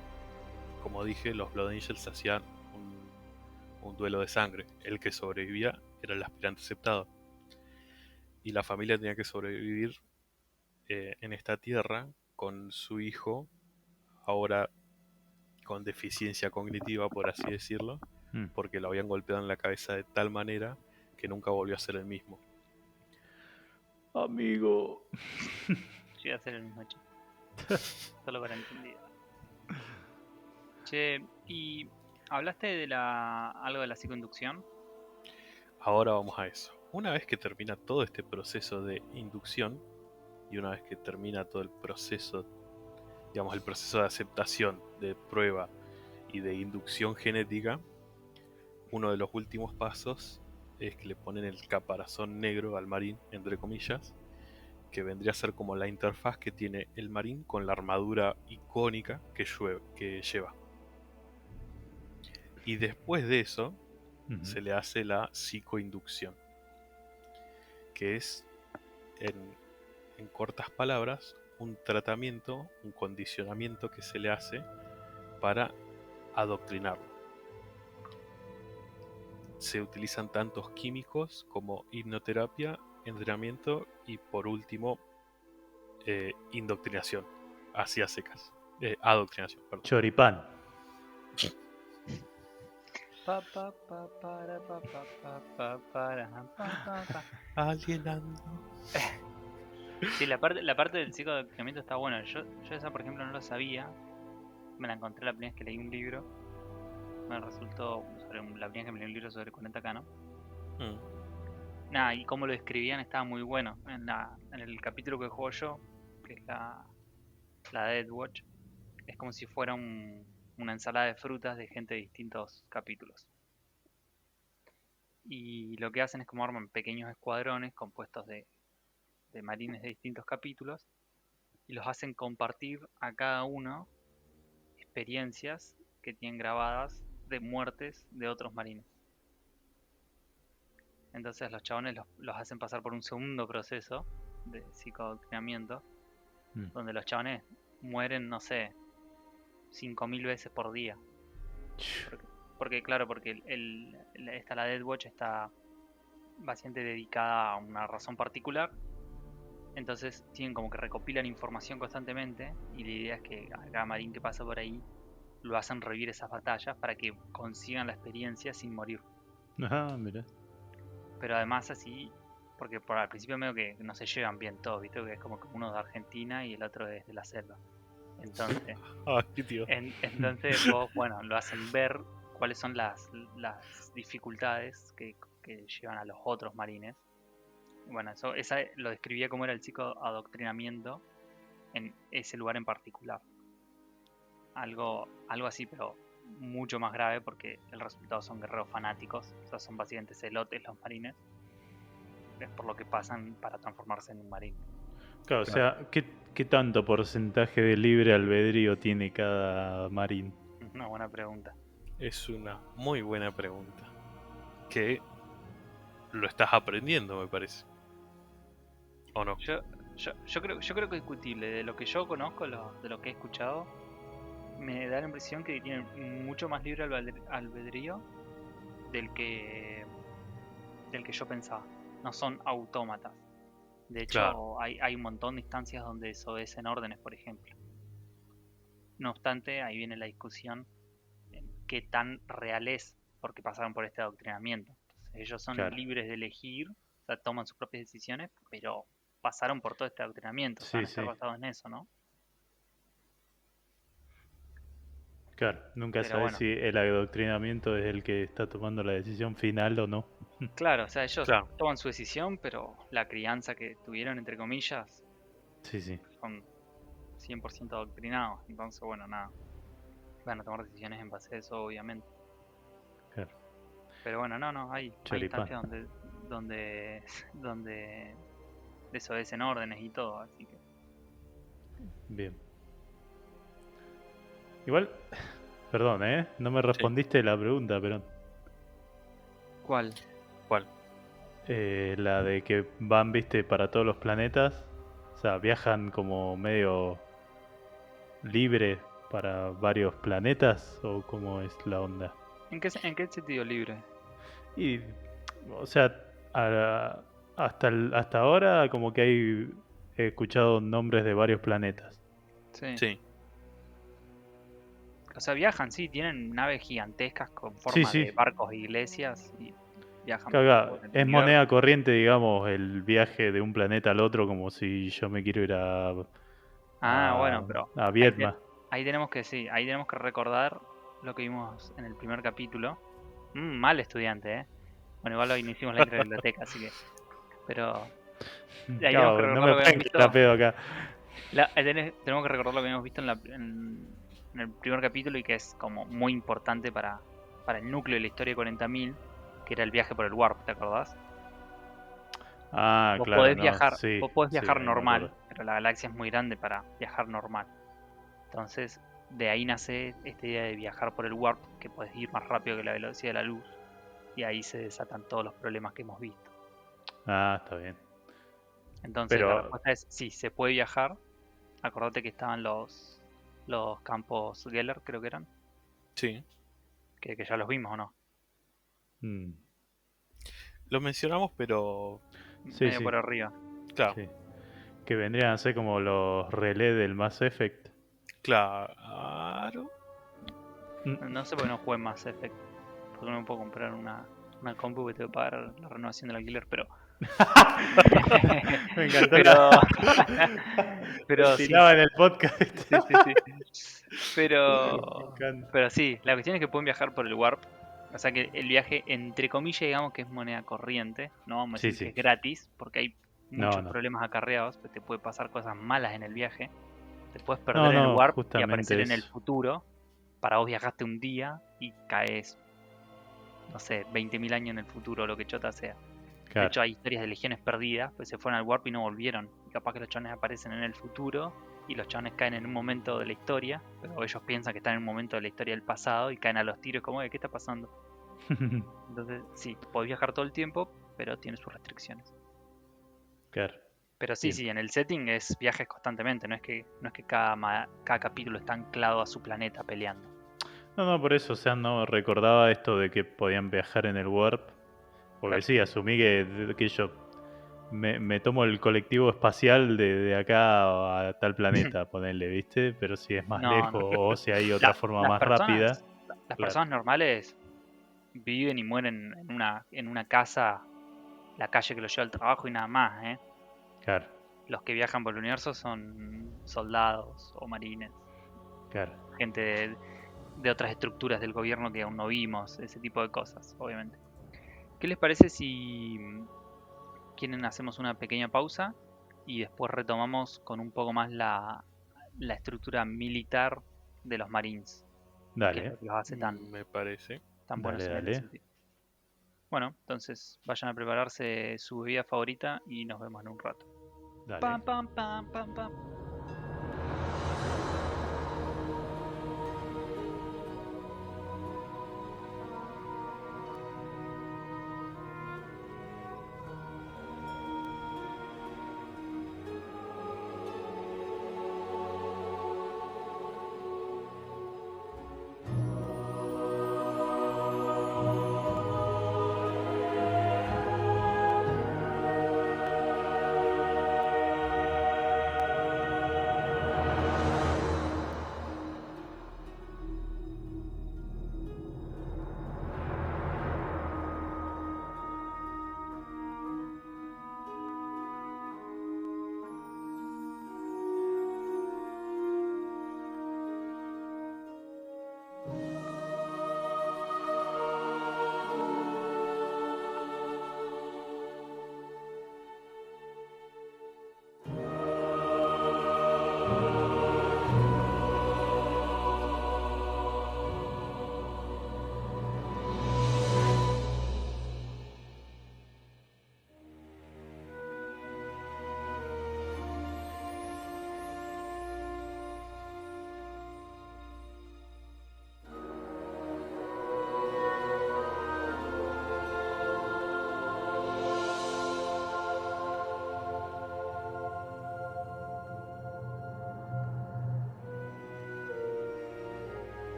como dije, los Blood Angels hacían un duelo de sangre. El que sobrevivía era el aspirante aceptado. Y la familia tenía que sobrevivir en esta tierra con su hijo, ahora con deficiencia cognitiva, por así decirlo, Mm. porque lo habían golpeado en la cabeza de tal manera que nunca volvió a ser el mismo. Amigo. Yo iba a hacer el mismo chiste. Solo para entender. Che, y hablaste de algo de la psicoinducción. Ahora vamos a eso. Una vez que termina todo este proceso de inducción y una vez que termina todo el proceso, digamos, el proceso de aceptación, de prueba y de inducción genética, uno de los últimos pasos es que le ponen el caparazón negro al marín, entre comillas, que vendría a ser como la interfaz que tiene el marín con la armadura icónica que lleva. Y después de eso Ujú. se le hace la psicoinducción, que es, en cortas palabras, un tratamiento, un condicionamiento que se le hace para adoctrinarlo. Se utilizan tantos químicos como hipnoterapia, entrenamiento y por último indoctrinación, así a secas. Adoctrinación, perdón. Choripán. Pa, pa, pa, para, pa, pa, pa, pa, para, pa, pa, pa. Alienando. Sí, la parte del psicoadoctrinamiento está buena. Yo esa, por ejemplo, no lo sabía. Me la encontré la primera vez que leí un libro. Me resultó la primera vez que me leí un libro sobre 40K, ¿no? Mm. Nada, y cómo lo describían estaba muy bueno. En el capítulo que juego yo, que es la Death Watch, es como si fuera una ensalada de frutas de gente de distintos capítulos. Y lo que hacen es como arman pequeños escuadrones compuestos de marines de distintos capítulos y los hacen compartir a cada uno experiencias que tienen grabadas de muertes de otros marines. Entonces los chabones los hacen pasar por un segundo proceso de psicoadoctrinamiento, Mm. donde los chabones mueren, no sé, 5000 veces por día. Porque claro, porque la Death Watch está bastante dedicada a una razón particular. Entonces tienen como que recopilan información constantemente y la idea es que a cada marín que pasa por ahí lo hacen revivir esas batallas para que consigan la experiencia sin morir. Ajá, mira. Pero además así, porque al principio medio que no se llevan bien todos, ¿viste? Que es como que uno es de Argentina y el otro es de la selva. Entonces, Ay, Dios. entonces vos, bueno, lo hacen ver cuáles son las dificultades que llevan a los otros marines. Bueno, esa lo describía como era el psicoadoctrinamiento en ese lugar en particular. Algo así, pero mucho más grave porque el resultado son guerreros fanáticos, o sea, son básicamente celotes los marines. Es por lo que pasan para transformarse en un marín. Claro, o sea, ¿qué tanto porcentaje de libre albedrío tiene cada marín? Una buena pregunta. Es una muy buena pregunta. Que lo estás aprendiendo, me parece. ¿O no? Yo creo que es discutible. De lo que yo conozco, de lo que he escuchado, me da la impresión que tienen mucho más libre albedrío del que yo pensaba. No son autómatas. De hecho, Claro. hay un montón de instancias donde desobedecen órdenes, por ejemplo. No obstante, ahí viene la discusión en qué tan real es, porque pasaron por este adoctrinamiento. Entonces, ellos son Claro. libres de elegir, o sea, toman sus propias decisiones, pero pasaron por todo este adoctrinamiento, o sea, Sí, van a estar sí. basados en eso, ¿no? Claro, nunca Pero sabes bueno, si el adoctrinamiento es el que está tomando la decisión final o no. claro, o sea, ellos Claro. toman su decisión, pero la crianza que tuvieron, entre comillas, Sí, sí. son 100% adoctrinados. Entonces, bueno, nada, van a tomar decisiones en base a eso, obviamente. Claro. Pero bueno, no, hay Choripán. instancias donde desobedecen órdenes y todo, así que Bien. Igual, perdón, no me respondiste la pregunta, pero ¿cuál? ¿Cuál? la de que van, viste, para todos los planetas, o sea, viajan como medio libre para varios planetas, o cómo es la onda. ¿En qué sentido libre? Y, o sea, hasta ahora como que he escuchado nombres de varios planetas. Sí. Sí. O sea, viajan, sí, tienen naves gigantescas con Sí, forma de sí. barcos e iglesias y viajan Caga, por el es universo. moneda corriente, digamos, el viaje de un planeta al otro, como si yo me quiero ir Bueno, pero a Vietnam. ahí tenemos que recordar lo que vimos en el primer capítulo. Mal estudiante, ¿eh? Bueno, igual hoy no hicimos la intro de la biblioteca, así que... Pero ahí tenemos que Claro, no recordar me lo que habíamos pueden visto. la pedo acá. Tenemos que recordar lo que habíamos visto en el primer capítulo y que es como muy importante para el núcleo de la historia de 40.000, que era el viaje por el Warp, ¿te acordás? Ah, Vos claro, podés no, viajar, sí, vos podés sí, viajar ahí me normal, acuerdo. pero la galaxia es muy grande para viajar normal. Entonces, de ahí nace esta idea de viajar por el warp, que puedes ir más rápido que la velocidad de la luz, y ahí se desatan todos los problemas que hemos visto. Ah, está bien. Entonces la Pero, respuesta es sí, se puede viajar. Acordate que estaban los campos Geller, creo que eran, Sí. que ya los vimos o no, mm, Lo mencionamos, pero sí, medio sí, por arriba. claro, sí. Que vendrían a ser como los relés del Mass Effect. claro. Mm. No sé por qué no jugué Mass Effect, porque no me puedo comprar una compu que tengo que pagar la renovación del alquiler, pero Me encantó pero pero sí, Ventilaba en el podcast. sí. Me Pero encanta. pero sí, la cuestión es que pueden viajar por el warp. O sea que el viaje, entre comillas, digamos que es moneda corriente. No vamos a Sí, decir que sí. es gratis, porque hay No, muchos no. problemas acarreados. Pues te puede pasar cosas malas en el viaje. Te puedes perder No, en el no, warp y aparecer justamente en el eso. futuro. Para vos viajaste un día y caes, no sé, 20.000 años en el futuro, lo que chota sea. De Claro. hecho, hay historias de legiones perdidas, pues se fueron al warp y no volvieron. Y capaz que los chones aparecen en el futuro y los chones caen en un momento de la historia, pero ellos piensan que están en un momento de la historia del pasado y caen a los tiros como, ¿qué está pasando? Entonces, sí, podés viajar todo el tiempo, pero tiene sus restricciones. Claro. Pero sí, Bien. sí, en el setting es viajes constantemente, no es que cada capítulo está anclado a su planeta peleando. No, no, por eso, o sea, no recordaba esto de que podían viajar en el Warp. Porque Claro. sí, asumí que yo me tomo el colectivo espacial de acá a tal planeta, ponerle, ¿viste? Pero si es más No, lejos no. o si hay otra La- forma las más rápida, personas, las claro, personas normales viven y mueren en una casa, la calle que los lleva al trabajo y nada más, ¿eh? claro, Los que viajan por el universo son soldados o marines, claro. gente de otras estructuras del gobierno que aún no vimos, ese tipo de cosas, obviamente. ¿Qué les parece si quieren hacemos una pequeña pausa y después retomamos con un poco más la estructura militar de los Marines, que es Dale, lo que los hace Me parece. tan dale, buenos en este dale, sentido? Bueno, entonces vayan a prepararse su bebida favorita y nos vemos en un rato. dale. Pam, pam, pam, pam, pam.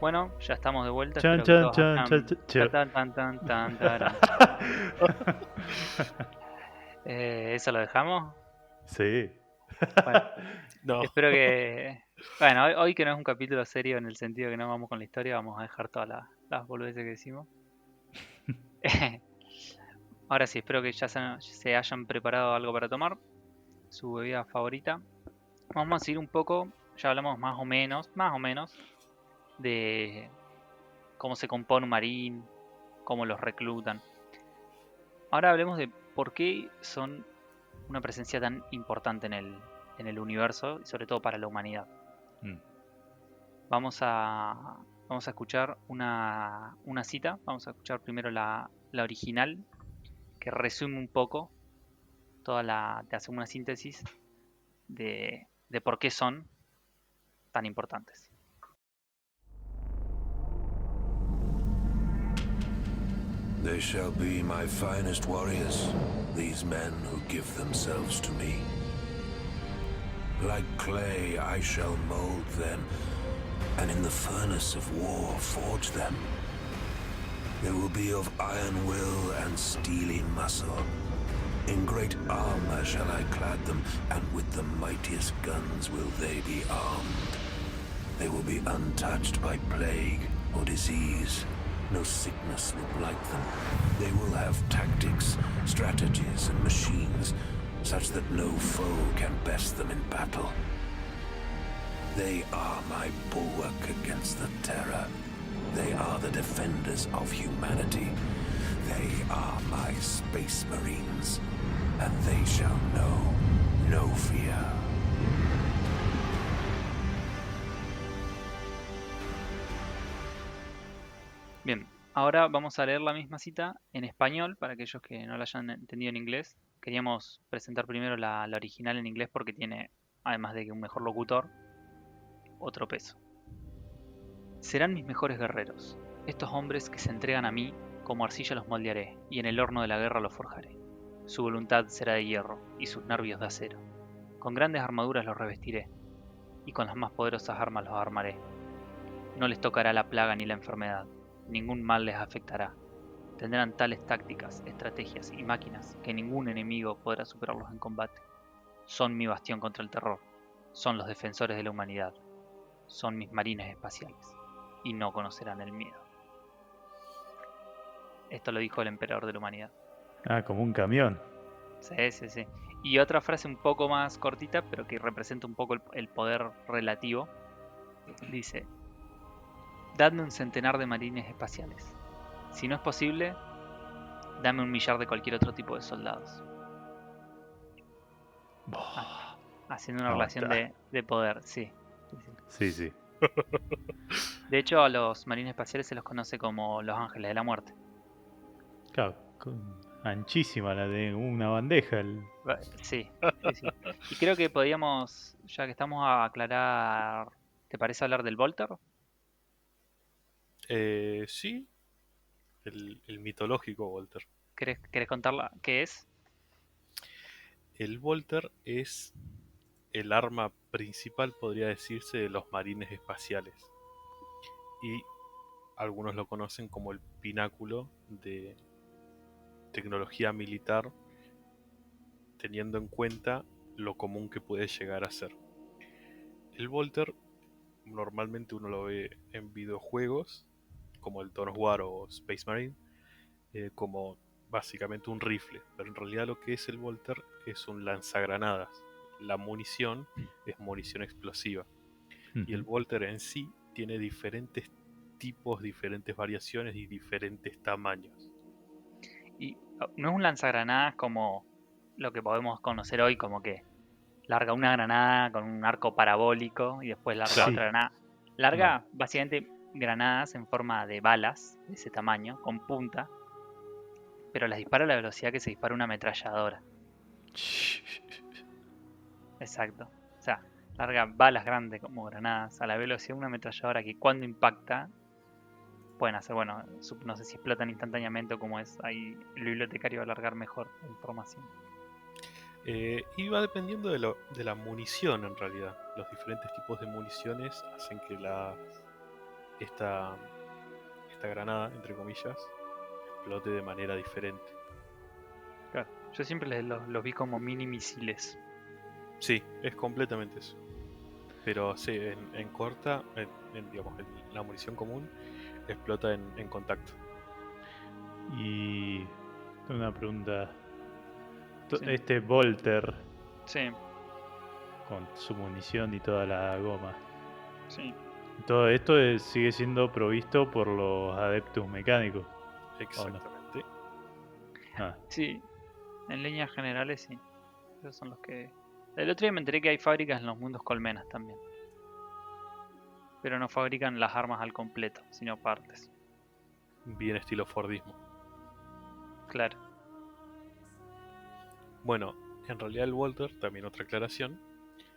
Bueno, ya estamos de vuelta. Chan, Espero que chan, todos chan, chan, hayan. chan, Tan, tan, tan, tan, taran. ¿Eso lo dejamos? Sí. Bueno, No, espero que. Bueno, hoy que no es un capítulo serio en el sentido que no vamos con la historia, vamos a dejar todas las boludeces que decimos. Ahora sí, espero que ya se hayan preparado algo para tomar, su bebida favorita. Vamos a seguir un poco, ya hablamos más o menos, de cómo se compone un marín, cómo los reclutan. Ahora hablemos de por qué son una presencia tan importante en el universo y sobre todo para la humanidad. Mm, Vamos a escuchar una cita, vamos a escuchar primero la original, que resume un poco te hace una síntesis de por qué son tan importantes. They shall be my finest warriors, these men who give themselves to me. Like clay I shall mold them, and in the furnace of war forge them. They will be of iron will and steely muscle. In great armor shall I clad them, and with the mightiest guns will they be armed. They will be untouched by plague or disease. No sickness will blight them. They will have tactics, strategies, and machines, such that no foe can best them in battle. They are my bulwark against the terror. They are the defenders of humanity. They are my space marines, and they shall know no fear. Bien, ahora vamos a leer la misma cita en español para aquellos que no la hayan entendido en inglés. Queríamos presentar primero la original en inglés porque tiene, además de que un mejor locutor, otro peso. Serán mis mejores guerreros, estos hombres que se entregan a mí, como arcilla los moldearé, y en el horno de la guerra los forjaré. Su voluntad será de hierro, y sus nervios de acero. Con grandes armaduras los revestiré, y con las más poderosas armas los armaré. No les tocará la plaga ni la enfermedad, ningún mal les afectará. Tendrán tales tácticas, estrategias y máquinas que ningún enemigo podrá superarlos en combate. Son mi bastión contra el terror, son los defensores de la humanidad, son mis marines espaciales, y no conocerán el miedo. Esto lo dijo el emperador de la humanidad. Ah, como un camión. Sí. Y otra frase un poco más cortita, pero que representa un poco el poder relativo. Dice: dadme un centenar de marines espaciales. Si no es posible, dame 1.000.000 de cualquier otro tipo de soldados. Haciendo una relación de poder, sí. Sí. De hecho, a los marines espaciales se los conoce como los ángeles de la muerte. Claro, anchísima la de una bandeja. Sí. Y creo que podíamos, ya que estamos, a aclarar. ¿Te parece hablar del Volter? Sí, el mitológico Volter. ¿Querés contarla qué es? El Volter es el arma principal, podría decirse, de los marines espaciales. Y algunos lo conocen como el pináculo de tecnología militar, teniendo en cuenta lo común que puede llegar a ser. El Volter normalmente uno lo ve en videojuegos como el Dawn of War o Space Marine, como básicamente un rifle, pero en realidad lo que es el Volter es un lanzagranadas. La munición es munición explosiva. Y el Volter en sí tiene diferentes tipos, diferentes variaciones y diferentes tamaños. Y no es un lanzagranadas como lo que podemos conocer hoy, como que larga una granada con un arco parabólico y después larga otra granada. Larga básicamente granadas en forma de balas de ese tamaño, con punta, pero las dispara a la velocidad que se dispara una ametralladora. Exacto. O sea, larga balas grandes como granadas a la velocidad de una ametralladora que cuando impacta pueden hacer, bueno, no sé si explotan instantáneamente o cómo es. Ahí el bibliotecario va a alargar mejor la información. Y va dependiendo de la munición en realidad. Los diferentes tipos de municiones hacen que esta granada, entre comillas, explote de manera diferente. Claro, yo siempre los vi como mini misiles. Sí, es completamente eso. Pero sí, en corta, digamos, la munición común explota en contacto. Y una pregunta. Sí. Este Volter, Sí, con su munición y toda la goma, sí. todo esto sigue siendo provisto por los adeptus mecánicos. Exactamente. Sí, en líneas generales sí. Esos son los que... El otro día me enteré que hay fábricas en los mundos colmenas también. Pero no fabrican las armas al completo, sino partes. Bien estilo Fordismo. Claro. Bueno, En realidad el Volter, también otra aclaración,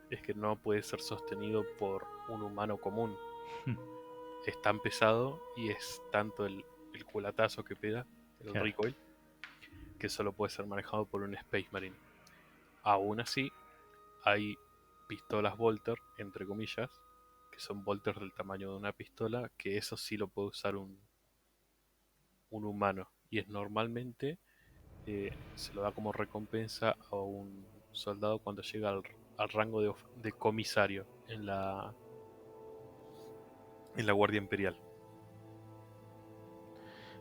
es que no puede ser sostenido por un humano común. Es tan pesado y es tanto el culatazo que pega, el Claro. recoil, que solo puede ser manejado por un Space Marine. Aún así, hay pistolas Volter, entre comillas, que son Volters del tamaño de una pistola, que eso sí lo puede usar un humano. Y es normalmente, se lo da como recompensa a un soldado cuando llega al rango de comisario en la Guardia Imperial.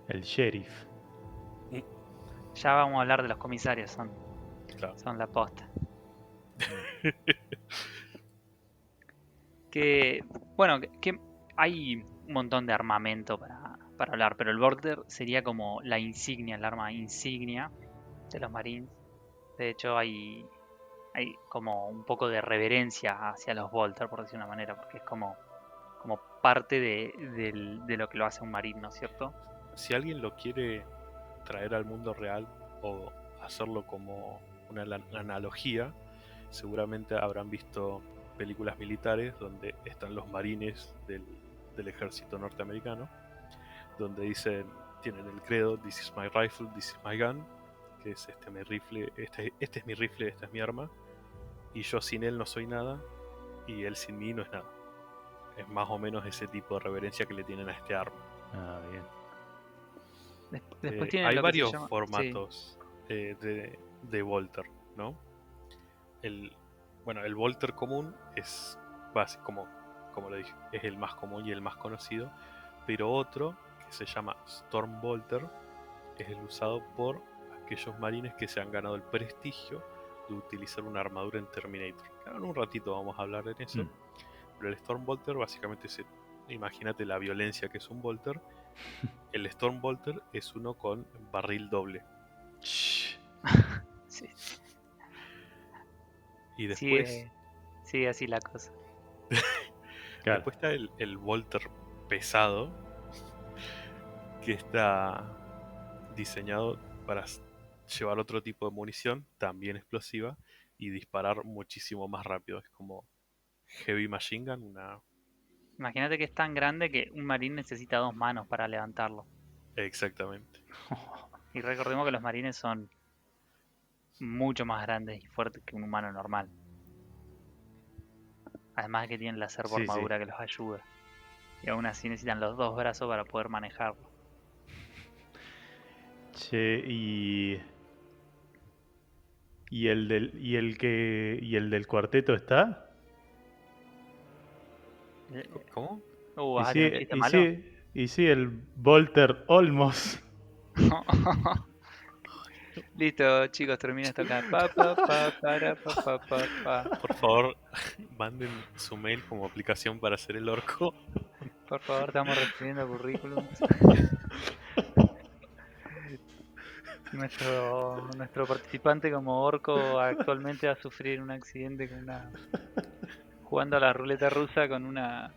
El sheriff. Ya vamos a hablar de los comisarios, Claro. son la posta. Que, bueno, que hay un montón de armamento para hablar, pero el Volter sería como la insignia, el arma insignia de los Marines. De hecho, hay como un poco de reverencia hacia los Volter, por decir una manera, porque es como parte de lo que lo hace un Marine, ¿no es cierto? Si alguien lo quiere traer al mundo real o hacerlo como una analogía, seguramente habrán visto películas militares donde están los marines del ejército norteamericano, donde tienen el credo, "This is my rifle, this is my gun", que es mi rifle, este es mi rifle, esta es mi arma, y yo sin él no soy nada, y él sin mí no es nada. Es más o menos ese tipo de reverencia que le tienen a este arma. Ah, bien. Después tienen Hay lo que se varios llama... Sí. formatos de Volter, ¿no? El Volter común es básico, como lo dije, es el más común y el más conocido, pero otro que se llama Storm Volter es el usado por aquellos marines que se han ganado el prestigio de utilizar una armadura en Terminator. Claro, en un ratito vamos a hablar en eso, pero el Storm Volter básicamente imagínate la violencia que es un Volter. El Storm Volter es uno con barril doble. Shh. Sí, Y después, sigue así la cosa. Claro. después está el Volter pesado, que está diseñado para llevar otro tipo de munición, también explosiva, y disparar muchísimo más rápido. Es como Heavy Machine Gun, Imagínate que es tan grande que un Marine necesita 2 manos para levantarlo. exactamente. Y recordemos que los Marines son mucho más grandes y fuertes que un humano normal. Además de que tienen la servo Sí, sí. armadura que los ayuda. Y aún así necesitan los 2 brazos para poder manejarlo. Che, ¿y el del cuarteto está? ¿Cómo? ¿Vas a tener un chiste malo? El Volter Olmos. Listo, chicos, termina esto acá. Pa, pa, pa, para, pa, pa, pa, pa. Por favor, manden su mail como aplicación para hacer el orco. Por favor, estamos recibiendo currículums. Nuestro participante como orco actualmente va a sufrir un accidente jugando a la ruleta rusa con una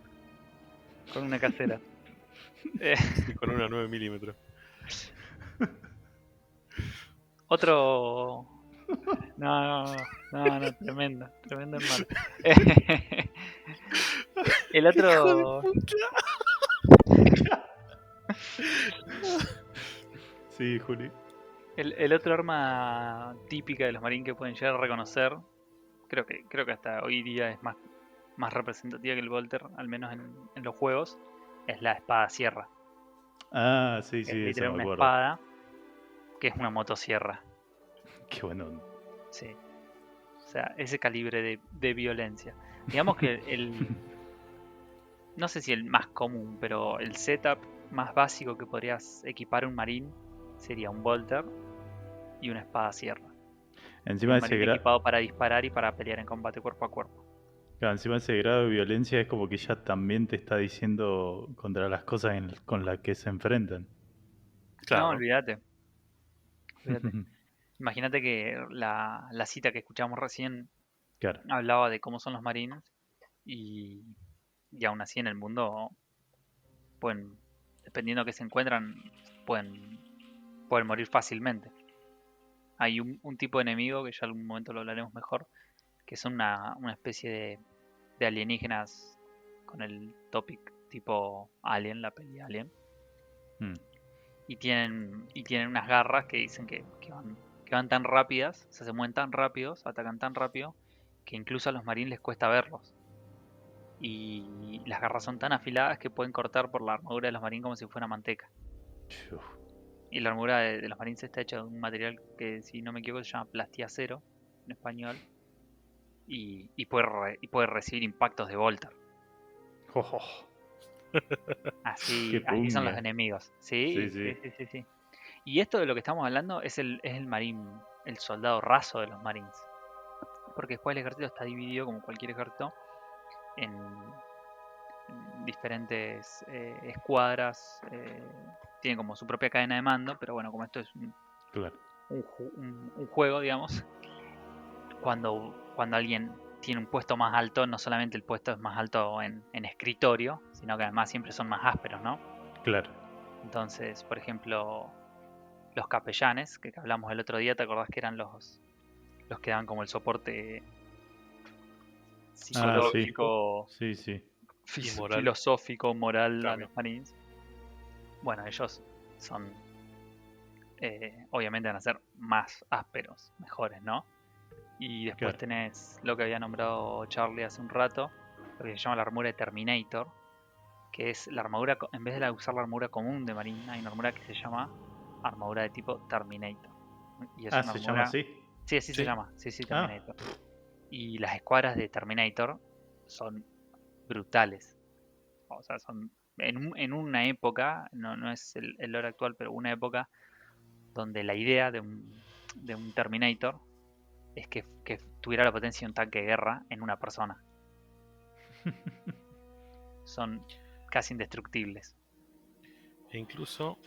casera. Y con una 9 milímetros. Otro... No, tremendo en malo. El otro... Sí, Juli. El otro arma típica de los marines que pueden llegar a reconocer, creo que hasta hoy día es más representativa que el Volter, al menos en los juegos, es la espada sierra. Ah, sí, Que es sí, eso literal me una acuerdo. espada que es una motosierra. Qué bueno. Sí. O sea, ese calibre de violencia. Digamos que no sé si el más común, pero el setup más básico que podrías equipar un marín sería un Volter y una espada sierra. Encima Un ese, marín equipado para disparar y para pelear en combate cuerpo a cuerpo. claro, encima ese grado de violencia es como que ya también te está diciendo contra las cosas con las que se enfrentan. Claro. No, olvídate. Imagínate que la cita que escuchamos recién Claro. hablaba de cómo son los marines y aún así en el mundo pueden, dependiendo de qué se encuentran, pueden morir fácilmente. hay un tipo de enemigo que ya algún momento lo hablaremos mejor, que son una especie de alienígenas con el topic tipo Alien, la peli Alien. Mm. Y tienen unas garras que dicen que van tan rápidas, o sea, se mueven tan rápidos, atacan tan rápido, que incluso a los marines les cuesta verlos. Y las garras son tan afiladas que pueden cortar por la armadura de los marines como si fuera manteca. Uf. Y la armadura de los marines está hecha de un material que, si no me equivoco, se llama plastiacero en español. Y puede recibir impactos de Volter. Oh, Así, qué así son los punga. enemigos. Sí, Sí, sí, sí, sí, sí. Y esto de lo que estamos hablando es el marín, el soldado raso de los marines. Porque después el ejército está dividido, como cualquier ejército, en diferentes escuadras. Tienen como su propia cadena de mando, pero bueno, como esto es Claro. un juego, digamos, cuando alguien tiene un puesto más alto, no solamente el puesto es más alto en escritorio, sino que además siempre son más ásperos, ¿no? Claro. Entonces, por ejemplo, los capellanes, que hablamos el otro día, ¿te acordás que eran los que daban como el soporte Ah, sí. psicológico, Sí, sí. Y moral. filosófico, moral a También. los marines? Bueno, ellos son, obviamente van a ser más ásperos, mejores, ¿no? Y después Claro. tenés lo que había nombrado Charlie hace un rato, lo que se llama la armadura de Terminator, que es la armadura, en vez de usar la armadura común de marina, hay una armadura que se llama armadura de tipo Terminator. Y es Ah, una ¿se llama armadura... así? Sí, así se Sí. llama, sí, Ah, Terminator. Y las escuadras de Terminator son brutales. O sea, son en una época, no es el lore actual, pero una época donde la idea de un Terminator es que tuviera la potencia de un tanque de guerra en una persona. Son casi indestructibles. E incluso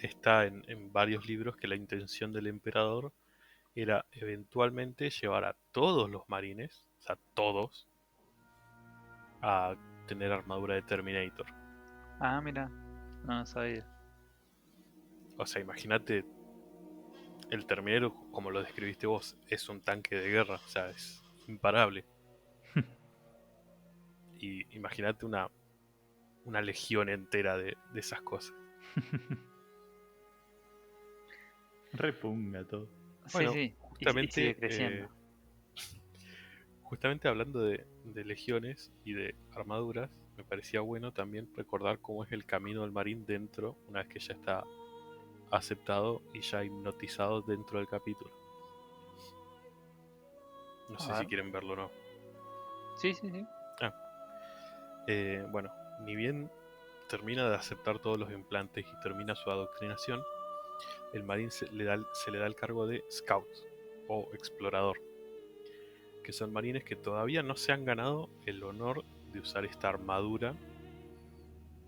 está en varios libros que la intención del emperador era eventualmente llevar a todos los marines, o sea, todos, a tener armadura de Terminator. Ah, mira, no lo sabía. O sea, imagínate, el Terminator, como lo describiste vos, es un tanque de guerra, o sea, es imparable. Y imagínate una legión entera de esas cosas. repunga todo. Bueno, sí, sí, y justamente, sigue creciendo. justamente hablando de legiones y de armaduras, me parecía bueno también recordar cómo es el camino del marín dentro, una vez que ya está aceptado y ya hipnotizado dentro del capítulo. No A sé si ver. quieren verlo o no. Sí, sí, sí. Bueno, ni bien termina de aceptar todos los implantes y termina su adoctrinación, el marín se le da el cargo de scout o explorador, que son marines que todavía no se han ganado el honor de usar esta armadura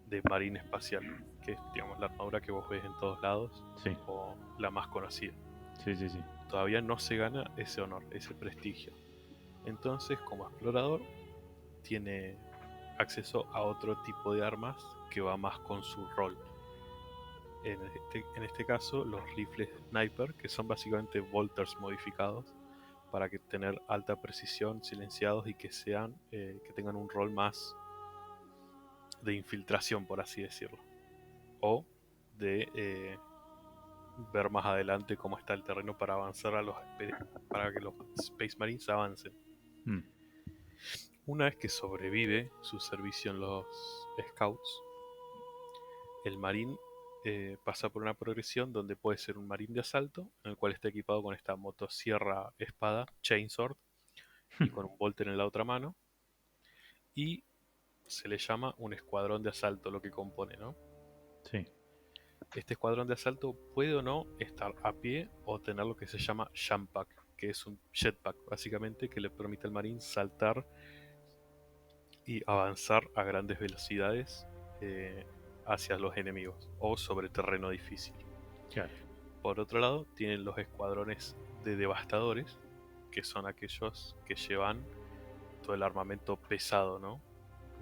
de marín espacial, que es, digamos, la armadura que vos ves en todos lados, Sí, o la más conocida. sí, sí, sí. Todavía no se gana ese honor, ese prestigio. Entonces, como explorador, tiene acceso a otro tipo de armas que va más con su rol. En este caso, los rifles sniper, que son básicamente Volters modificados para que tener alta precisión, silenciados y que que tengan un rol más de infiltración, por así decirlo, o de ver más adelante cómo está el terreno para avanzar para que los Space Marines avancen. Mm. Una vez que sobrevive su servicio en los Scouts, el Marine pasa por una progresión donde puede ser un Marine de asalto, en el cual está equipado con esta motosierra espada, Chainsword, y con un Bolter en la otra mano, y se le llama un escuadrón de asalto lo que compone, ¿no? Sí. Este escuadrón de asalto puede o no estar a pie o tener lo que se llama jump pack, que es un jetpack básicamente que le permite al Marine saltar y avanzar a grandes velocidades hacia los enemigos o sobre terreno difícil. Claro. Por otro lado, tienen los escuadrones de devastadores, que son aquellos que llevan todo el armamento pesado, ¿no?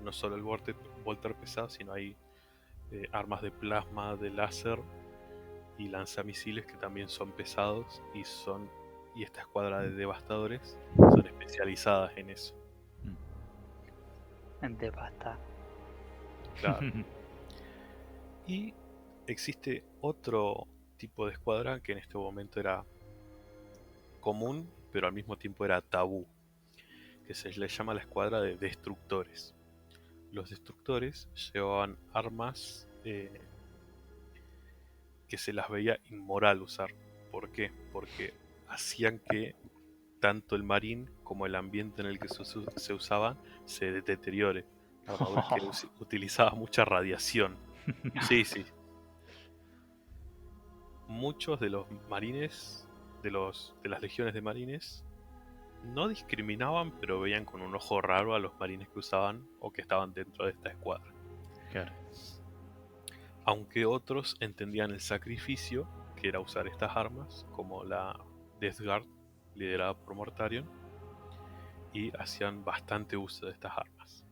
No solo el Volter pesado, sino hay armas de plasma, de láser, y lanzamisiles que también son pesados y esta escuadra de devastadores son especializadas en eso. En devasta. Claro. Y existe otro tipo de escuadra que en este momento era común, pero al mismo tiempo era tabú, que se le llama la escuadra de destructores. Los destructores llevaban armas que se las veía inmoral usar. ¿Por qué? Porque hacían que tanto el marín como el ambiente en el que se usaban se deteriore. Armaduras que utilizaban mucha radiación. Sí, sí. Muchos de los marines, de las legiones de marines, no discriminaban, pero veían con un ojo raro a los marines que usaban o que estaban dentro de esta escuadra. Claro. Aunque otros entendían el sacrificio que era usar estas armas, como la Death Guard, liderada por Mortarion, y hacían bastante uso de estas armas.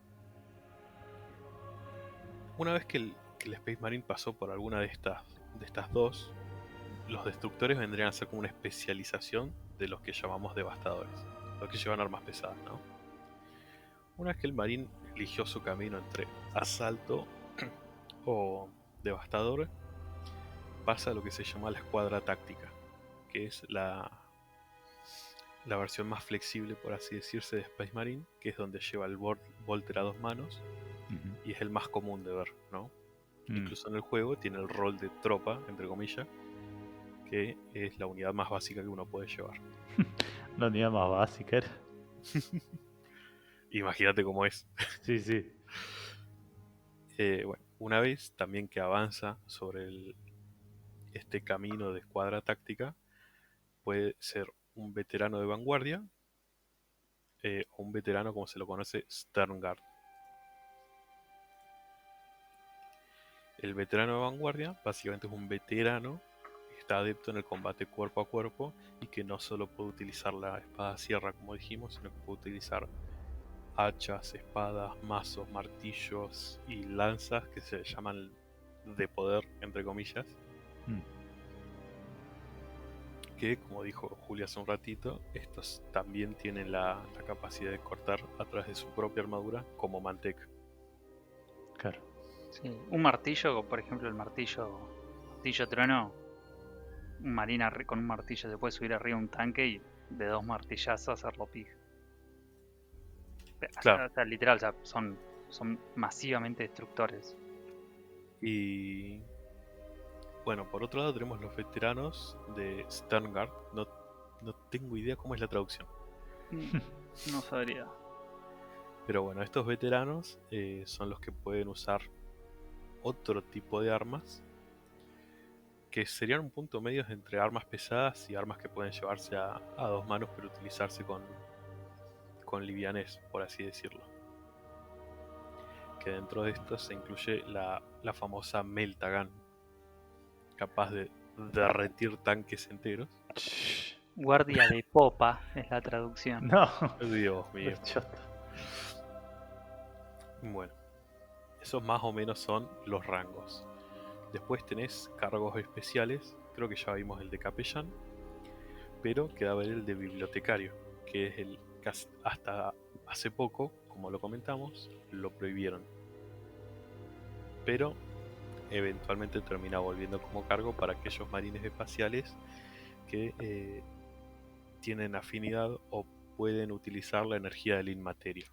Una vez que el Space Marine pasó por alguna de estas dos, los destructores vendrían a ser como una especialización de los que llamamos devastadores, los que llevan armas pesadas, ¿no? Una vez que el Marine eligió su camino entre asalto o devastador, pasa a lo que se llama la escuadra táctica, que es la versión más flexible, por así decirse, de Space Marine, que es donde lleva el Volter a 2 manos y es el más común de ver, ¿no? Incluso en el juego tiene el rol de tropa, entre comillas, que es la unidad más básica que uno puede llevar. La unidad más básica era. Imagínate cómo es. Sí, sí. Bueno, una vez también que avanza sobre este camino de escuadra táctica, puede ser un veterano de vanguardia o un veterano como se lo conoce Sternguard. El veterano de vanguardia básicamente es un veterano que está adepto en el combate cuerpo a cuerpo y que no solo puede utilizar la espada sierra como dijimos, sino que puede utilizar hachas, espadas, mazos, martillos y lanzas que se llaman de poder, entre comillas. Que, como dijo Julio hace un ratito, estos también tienen la capacidad de cortar a través de su propia armadura como manteca. Claro. Sí. Un martillo, por ejemplo, el martillo trueno. Un marina con un martillo se puede subir arriba de un tanque y de 2 martillazos hacerlo pija. Claro. O sea, literal, o sea, son masivamente destructores. Y bueno, por otro lado tenemos los veteranos de Sternguard. No tengo idea cómo es la traducción. No sabría. Pero bueno, estos veteranos son los que pueden usar otro tipo de armas que serían un punto medio entre armas pesadas y armas que pueden llevarse a 2 manos pero utilizarse con livianez, por así decirlo. Que dentro de esto se incluye la famosa Meltagun, capaz de derretir tanques enteros. Guardia de popa es la traducción. No. Dios mío. Choto. Bueno, esos más o menos son los rangos. Después tenés cargos especiales, creo que ya vimos el de capellán, pero queda ver el de bibliotecario, que es el que hasta hace poco, como lo comentamos, lo prohibieron. Pero eventualmente termina volviendo como cargo para aquellos marines espaciales que tienen afinidad o pueden utilizar la energía del inmaterio.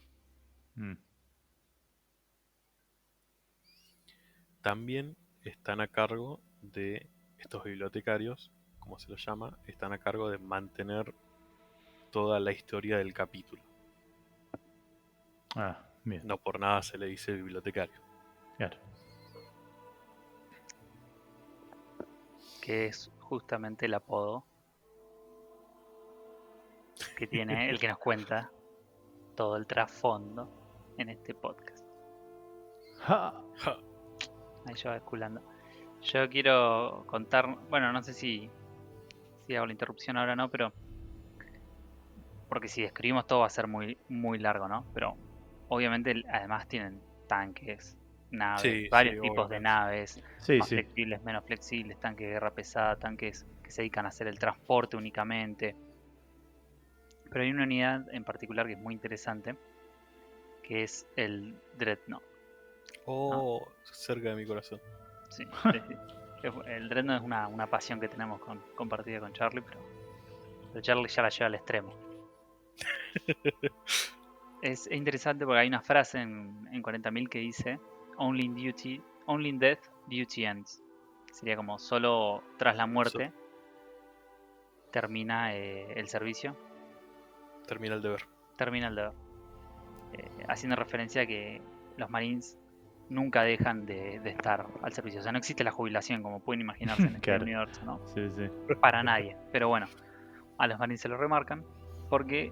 También están a cargo de estos bibliotecarios, como se los llama, están a cargo de mantener toda la historia del capítulo. Ah, bien. No por nada se le dice bibliotecario. Claro. Que es justamente el apodo que tiene el que nos cuenta todo el trasfondo en este podcast. Ja. Ahí yo va esculando. Yo quiero contar, bueno, no sé si hago la interrupción ahora o no, pero porque si describimos todo va a ser muy, muy largo, ¿no? Pero obviamente además tienen tanques, naves, Sí, varios sí, tipos de obviamente. naves, Sí, más sí. flexibles, menos flexibles, tanques de guerra pesada, tanques que se dedican a hacer el transporte únicamente. Pero hay una unidad en particular que es muy interesante, que es el Dreadnought. Oh, cerca de mi corazón. Sí, sí, sí. El Dreadnought es una pasión que tenemos compartida con Charlie, pero Charlie ya la lleva al extremo. Es interesante porque hay una frase en 40.000 que dice only in death duty ends. Sería como solo tras la muerte termina el servicio, Termina el deber. termina el deber. Haciendo referencia a que los Marines nunca dejan de estar al servicio. O sea, no existe la jubilación como pueden imaginarse en este Claro. universo, ¿no? Sí, sí. Para nadie. Pero bueno, a los Marines se lo remarcan porque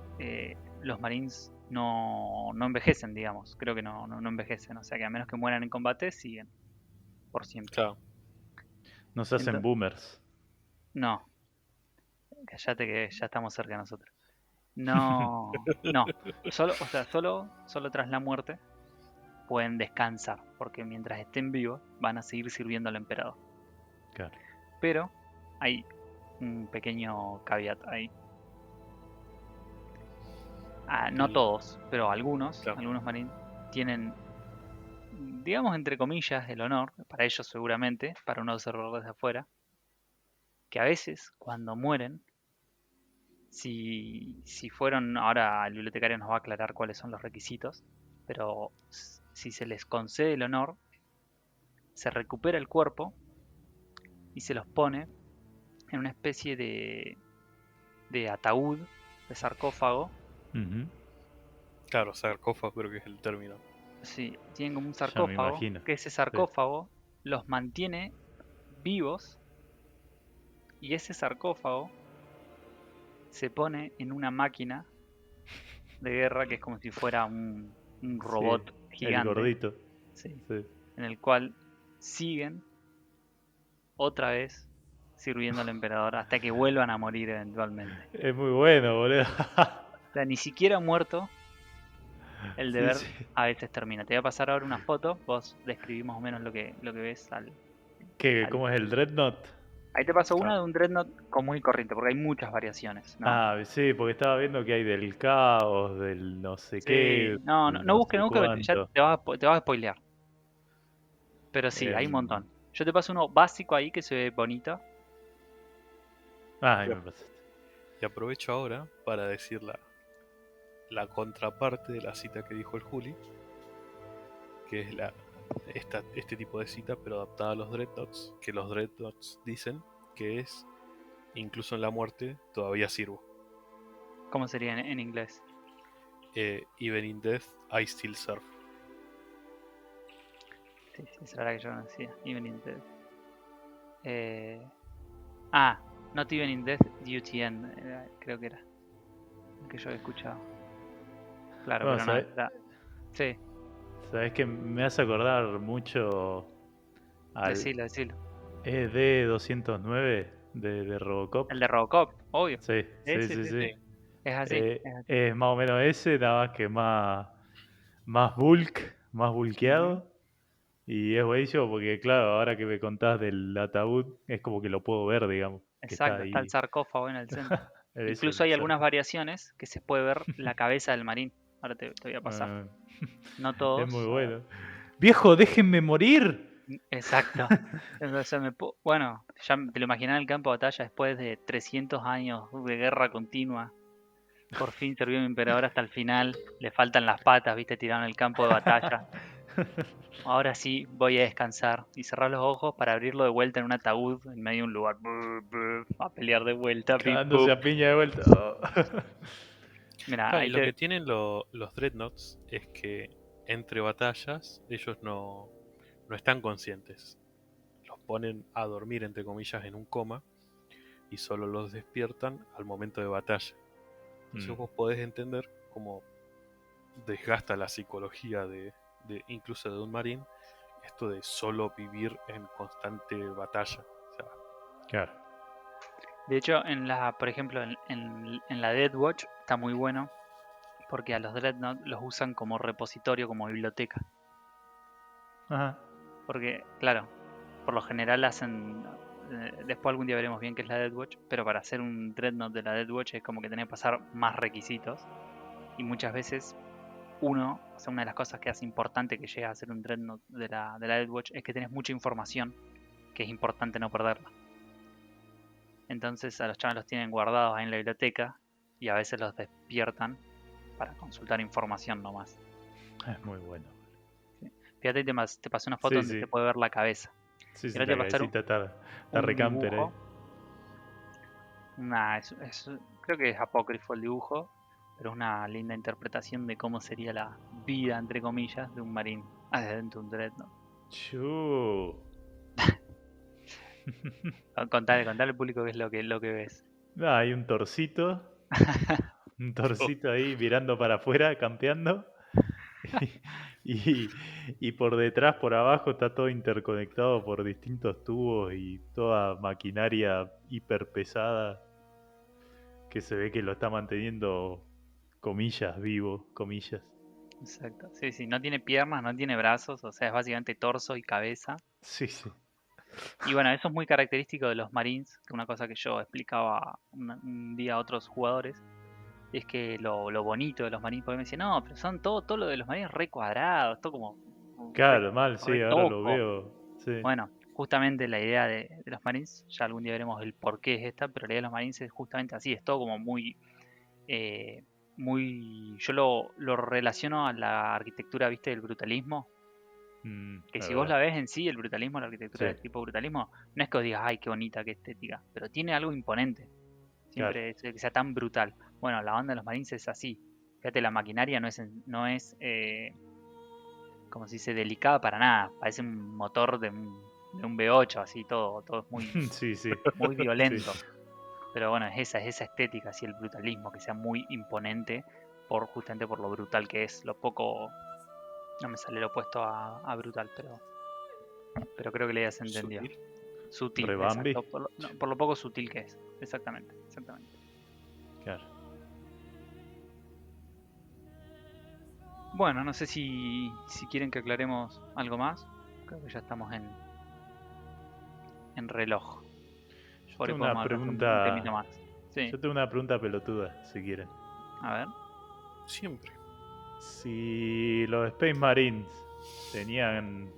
los Marines no envejecen, digamos. Creo que no envejecen. O sea que a menos que mueran en combate, siguen por siempre. Claro. No se hacen Ento- boomers. No, cállate que ya estamos cerca de nosotros. No. Solo tras la muerte pueden descansar, porque mientras estén vivos van a seguir sirviendo al emperador. Claro. Pero hay un pequeño caveat ahí. No El- todos, pero algunos Claro. marines tienen, digamos entre comillas, el honor, para ellos seguramente, para un observador desde afuera, que a veces cuando mueren, si fueron, ahora el bibliotecario nos va a aclarar cuáles son los requisitos, pero si se les concede el honor, se recupera el cuerpo y se los pone en una especie de ataúd, de sarcófago. Ujú. Claro, sarcófago creo que es el término. Sí, tienen como un Ya me sarcófago, imagino. que ese sarcófago los mantiene vivos y ese sarcófago se pone en una máquina de guerra que es como si fuera un robot Sí, gigante. el gordito. Sí, Sí. en el cual siguen otra vez sirviendo al emperador hasta que vuelvan a morir eventualmente. Es muy bueno, boludo. O sea, ni siquiera muerto, el Sí, deber sí. a veces termina. Te voy a pasar ahora una foto, vos describís más o menos lo que ves ¿Cómo es el Dreadnought? Ahí te paso una Claro. de un Dreadnought común y corriente, porque hay muchas variaciones, ¿no? Ah, sí, porque estaba viendo que hay del caos, del no sé Sí, qué, no del no busques, sé porque ya cuánto. te vas a spoilear. Pero sí, hay un Em, montón. Yo te paso uno básico ahí que se ve bonito. ahí Ya. me pasaste. Y aprovecho ahora para decir la contraparte de la cita que dijo el Juli, que es este tipo de cita, pero adaptada a los Dreadnoughts, que los Dreadnoughts dicen que es, incluso en la muerte, todavía sirvo. ¿Cómo sería en inglés? Even in death, I still serve. Sí, esa era la que yo no decía. Even in Death. Not Even in Death, Duty End, creo que era. Que yo había escuchado. Claro, Bueno, pero no, sí, ¿sabés que me hace acordar mucho al decilo. ED-209 de Robocop? El de Robocop, obvio. Sí, sí, Sí. sí, sí. Es así, es así. Es más o menos ese, nada más que más bulk, más bulkeado. Y es buenísimo porque, claro, ahora que me contás del ataúd, es como que lo puedo ver, digamos, que está Exacto, está el ahí. sarcófago en el centro. Eso, Incluso hay el algunas sarcófago. variaciones que se puede ver la cabeza del marín. Ahora te voy a pasar. Ah, No es todos. muy a ver. bueno. ¡Viejo, déjenme morir! Exacto. Entonces bueno, ya te lo imaginas en el campo de batalla después de 300 años de guerra continua. Por fin sirvió mi emperador hasta el final. Le faltan las patas, viste, tirado en el campo de batalla. Ahora sí voy a descansar y cerrar los ojos para abrirlo de vuelta en un ataúd en medio de un lugar. A pelear de vuelta. Pip, Cagándose pup. a piña de vuelta. Oh. Mira, Claro, ahí y lo que tienen los Dreadnoughts es que entre batallas ellos no están conscientes. Los ponen a dormir, entre comillas, en un coma y solo los despiertan al momento de batalla. Entonces vos podés entender cómo desgasta la psicología de incluso de un marín esto de solo vivir en constante batalla. O sea, Claro. De hecho, por ejemplo, en la Death Watch está muy bueno porque a los Dreadnought los usan como repositorio, como biblioteca. Ajá. Porque, claro, por lo general hacen... después algún día veremos bien qué es la Deathwatch, pero para hacer un Dreadnought de la Deathwatch es como que tenés que pasar más requisitos. Y muchas veces una de las cosas que hace importante que llegue a ser un Dreadnought de la Deathwatch es que tenés mucha información que es importante no perderla. Entonces a los chavales los tienen guardados ahí en la biblioteca y a veces los despiertan para consultar información nomás. Es muy bueno. Fíjate, te pasé una foto Sí, donde sí. se puede ver la cabeza. Sí, Y sí, ahora te la voy a pasar cabecita está un recamper ahí. dibujo. Creo que es apócrifo el dibujo, pero es una linda interpretación de cómo sería la vida, entre comillas, de un marín adentro de un Dreadnought. Chu. Contale al público qué es lo que ves. Hay un torcito. Un torcito ahí mirando para afuera, campeando. Y, y por detrás, por abajo, está todo interconectado por distintos tubos y toda maquinaria hiper pesada que se ve que lo está manteniendo, comillas, vivo, comillas. Exacto. Sí, sí, no tiene piernas, no tiene brazos, o sea, es básicamente torso y cabeza. Sí, sí. Y bueno, eso es muy característico de los Marines, que una cosa que yo explicaba un día a otros jugadores, es que lo bonito de los Marines, porque me decían, no, pero son todo lo de los Marines re cuadrados, todo como Claro, mal, sí, re ahora lo tosco. veo. Sí. Bueno, justamente la idea de los Marines, ya algún día veremos el por qué es esta, pero la idea de los Marines es justamente así, es todo como eh, yo lo relaciono a la arquitectura, viste, del brutalismo. Que Es si vos verdad. la ves en sí, el brutalismo, la arquitectura Sí, del tipo brutalismo, no es que os digas, ay, qué bonita, qué estética, pero tiene algo imponente. claro. Siempre es que sea tan brutal. Bueno, la banda de los Marines es así. Fíjate, la maquinaria no es como se dice, delicada para nada. Parece un motor de un V8, así, todo es muy, Sí, sí. muy violento. Sí. Pero bueno, es esa estética, así, el brutalismo, que sea muy imponente, justamente por lo brutal que es, lo poco... No me sale lo opuesto a brutal, pero creo que la idea se entendió. Sutil. Sutil, Rebambi. exacto. Por lo poco sutil que es. Exactamente. Claro. Bueno, no sé si quieren que aclaremos algo más. Creo que ya estamos en reloj. Yo Por ahí tengo una podemos hablar un pregunta. temito más. Sí, Yo tengo una pregunta pelotuda, si quieren. a ver. Siempre. Si los Space Marines tenían,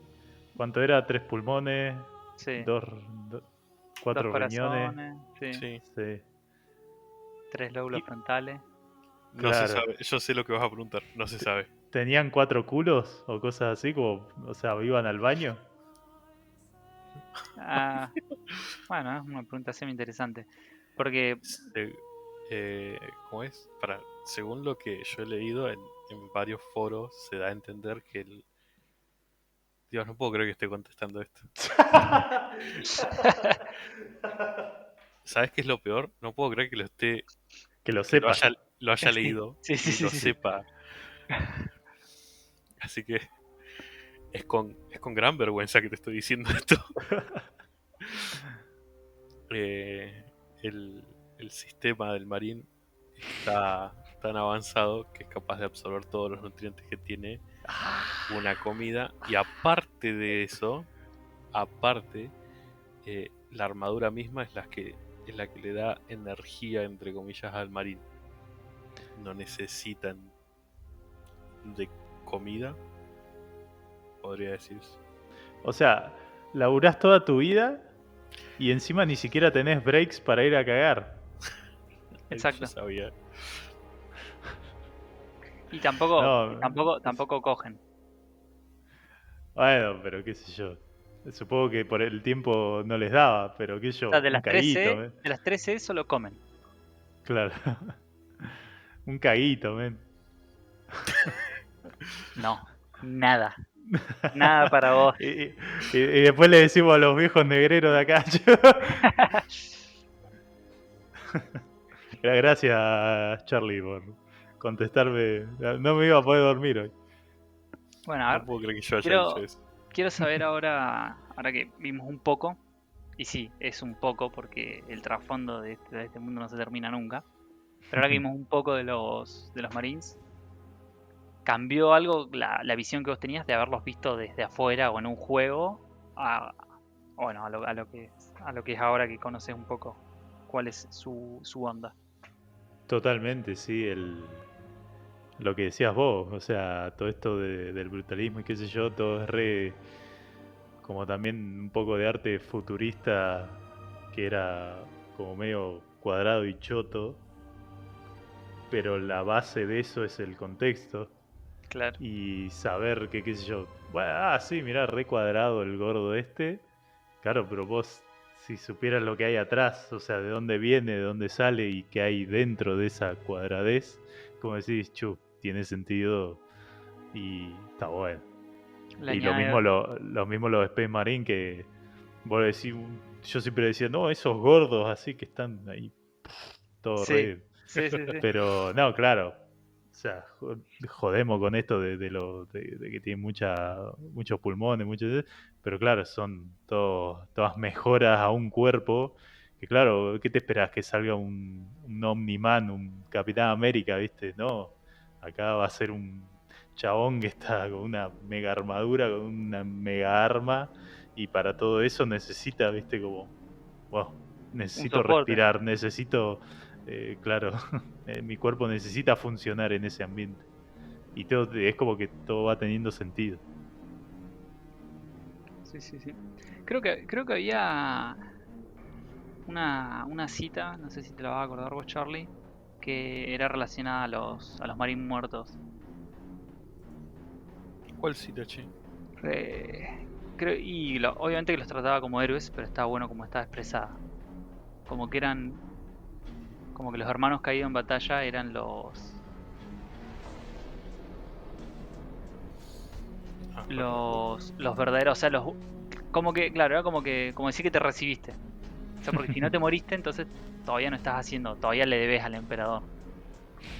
¿cuánto era? 3 pulmones, Sí. 4 Dos riñones. corazones. Sí. Sí. Sí. 3 lóbulos Y- frontales. No Claro. se sabe. Yo sé lo que vas a preguntar. No se sabe. ¿Tenían 4 culos o cosas así? Como, o sea, ¿iban al baño? Ah, bueno, es una pregunta semi interesante. Porque, ¿Cómo es? Según lo que yo he leído en varios foros, se da a entender que el... Dios, no puedo creer que esté contestando esto. ¿Sabes qué es lo peor? No puedo creer que lo esté... Que lo que lo sepas. haya Sí, leído sí, y lo sí. sepa. Así que es con gran vergüenza que te estoy diciendo esto. El sistema del marín está tan avanzado que es capaz de absorber todos los nutrientes que tiene una comida. Y aparte de eso, la armadura misma es la que le da energía, entre comillas, al marín. No necesitan de comida, podría decirse. O sea, laburás toda tu vida y encima ni siquiera tenés breaks para ir a cagar. Exacto. Yo sabía. Y tampoco, No, tampoco cogen. Bueno, pero qué sé yo. Supongo que por el tiempo no les daba, pero qué sé yo, O sea, de un las caguito, 13, men. de las 13 solo comen. Claro. Un caguito, men. No, nada. Nada para vos. Y después le decimos a los viejos negreros de acá. Gracias, Charlie, por contestarme. No me iba a poder dormir hoy. Bueno, a No ver, puedo creer que yo haya quiero, dicho eso. quiero saber ahora que vimos un poco, y sí, es un poco porque el trasfondo de este mundo no se termina nunca, pero ahora que vimos un poco de los Marines, ¿Cambió algo la visión que vos tenías de haberlos visto desde afuera o en un juego bueno, a lo que es ahora que conoces un poco cuál es su onda? Totalmente, sí, lo que decías vos, o sea, todo esto del brutalismo y qué sé yo, todo es re, como también un poco de arte futurista, que era como medio cuadrado y choto, pero la base de eso es el contexto Claro. y saber que, qué sé yo, bueno, sí, mirá, re cuadrado el gordo este, claro, pero vos si supieras lo que hay atrás, o sea, de dónde viene, de dónde sale y qué hay dentro de esa cuadradez, como decís, tiene sentido y está bueno. Le Y lo añade- mismo lo mismo los Space Marine, que vos decís, yo siempre decía, no, esos gordos así que están ahí, todo Sí, re. sí. Pero no, claro, o sea, jodemos con esto de que tienen muchos pulmones, pero claro, son todas mejoras a un cuerpo. Que claro, ¿qué te esperás? Que salga un Omni-Man, un Capitán América, ¿viste? No, acá va a ser un chabón que está con una mega armadura, con una mega arma, y para todo eso necesita, ¿viste? Como, wow, necesito soporte. respirar, necesito, claro, mi cuerpo necesita funcionar en ese ambiente. Y todo, es como que todo va teniendo sentido. Sí. Creo que había una cita, no sé si te la vas a acordar vos, Charlie, que era relacionada a los Marines muertos. ¿Cuál cita, che? Obviamente que los trataba como héroes, pero estaba bueno como estaba expresada. Como que los hermanos caídos en batalla eran los verdaderos, o sea, como que, claro, era como decir que te recibiste. O sea, porque si no te moriste, entonces todavía no estás haciendo, todavía le debes al emperador.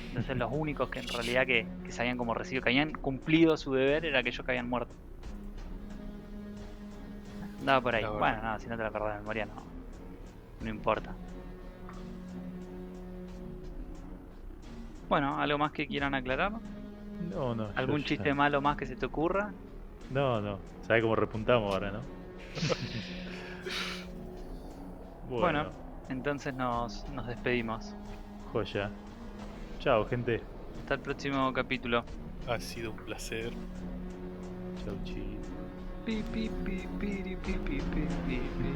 Entonces los únicos que en realidad que se habían como recibido, que habían cumplido su deber, era aquellos que habían muerto. Andaba por ahí. La verdad. Bueno, no, si no te la acordás de memoria, no importa. Bueno, ¿algo más que quieran aclarar? No, ¿Algún yo ya- chiste malo más que se te ocurra? No, ¿sabés cómo repuntamos ahora, no? Bueno, entonces nos despedimos. Joya. Chao, gente. Hasta el próximo capítulo. Ha sido un placer. Chau, chi. Pi, pi, pi, piri, pi, pi, pi, pi, pi.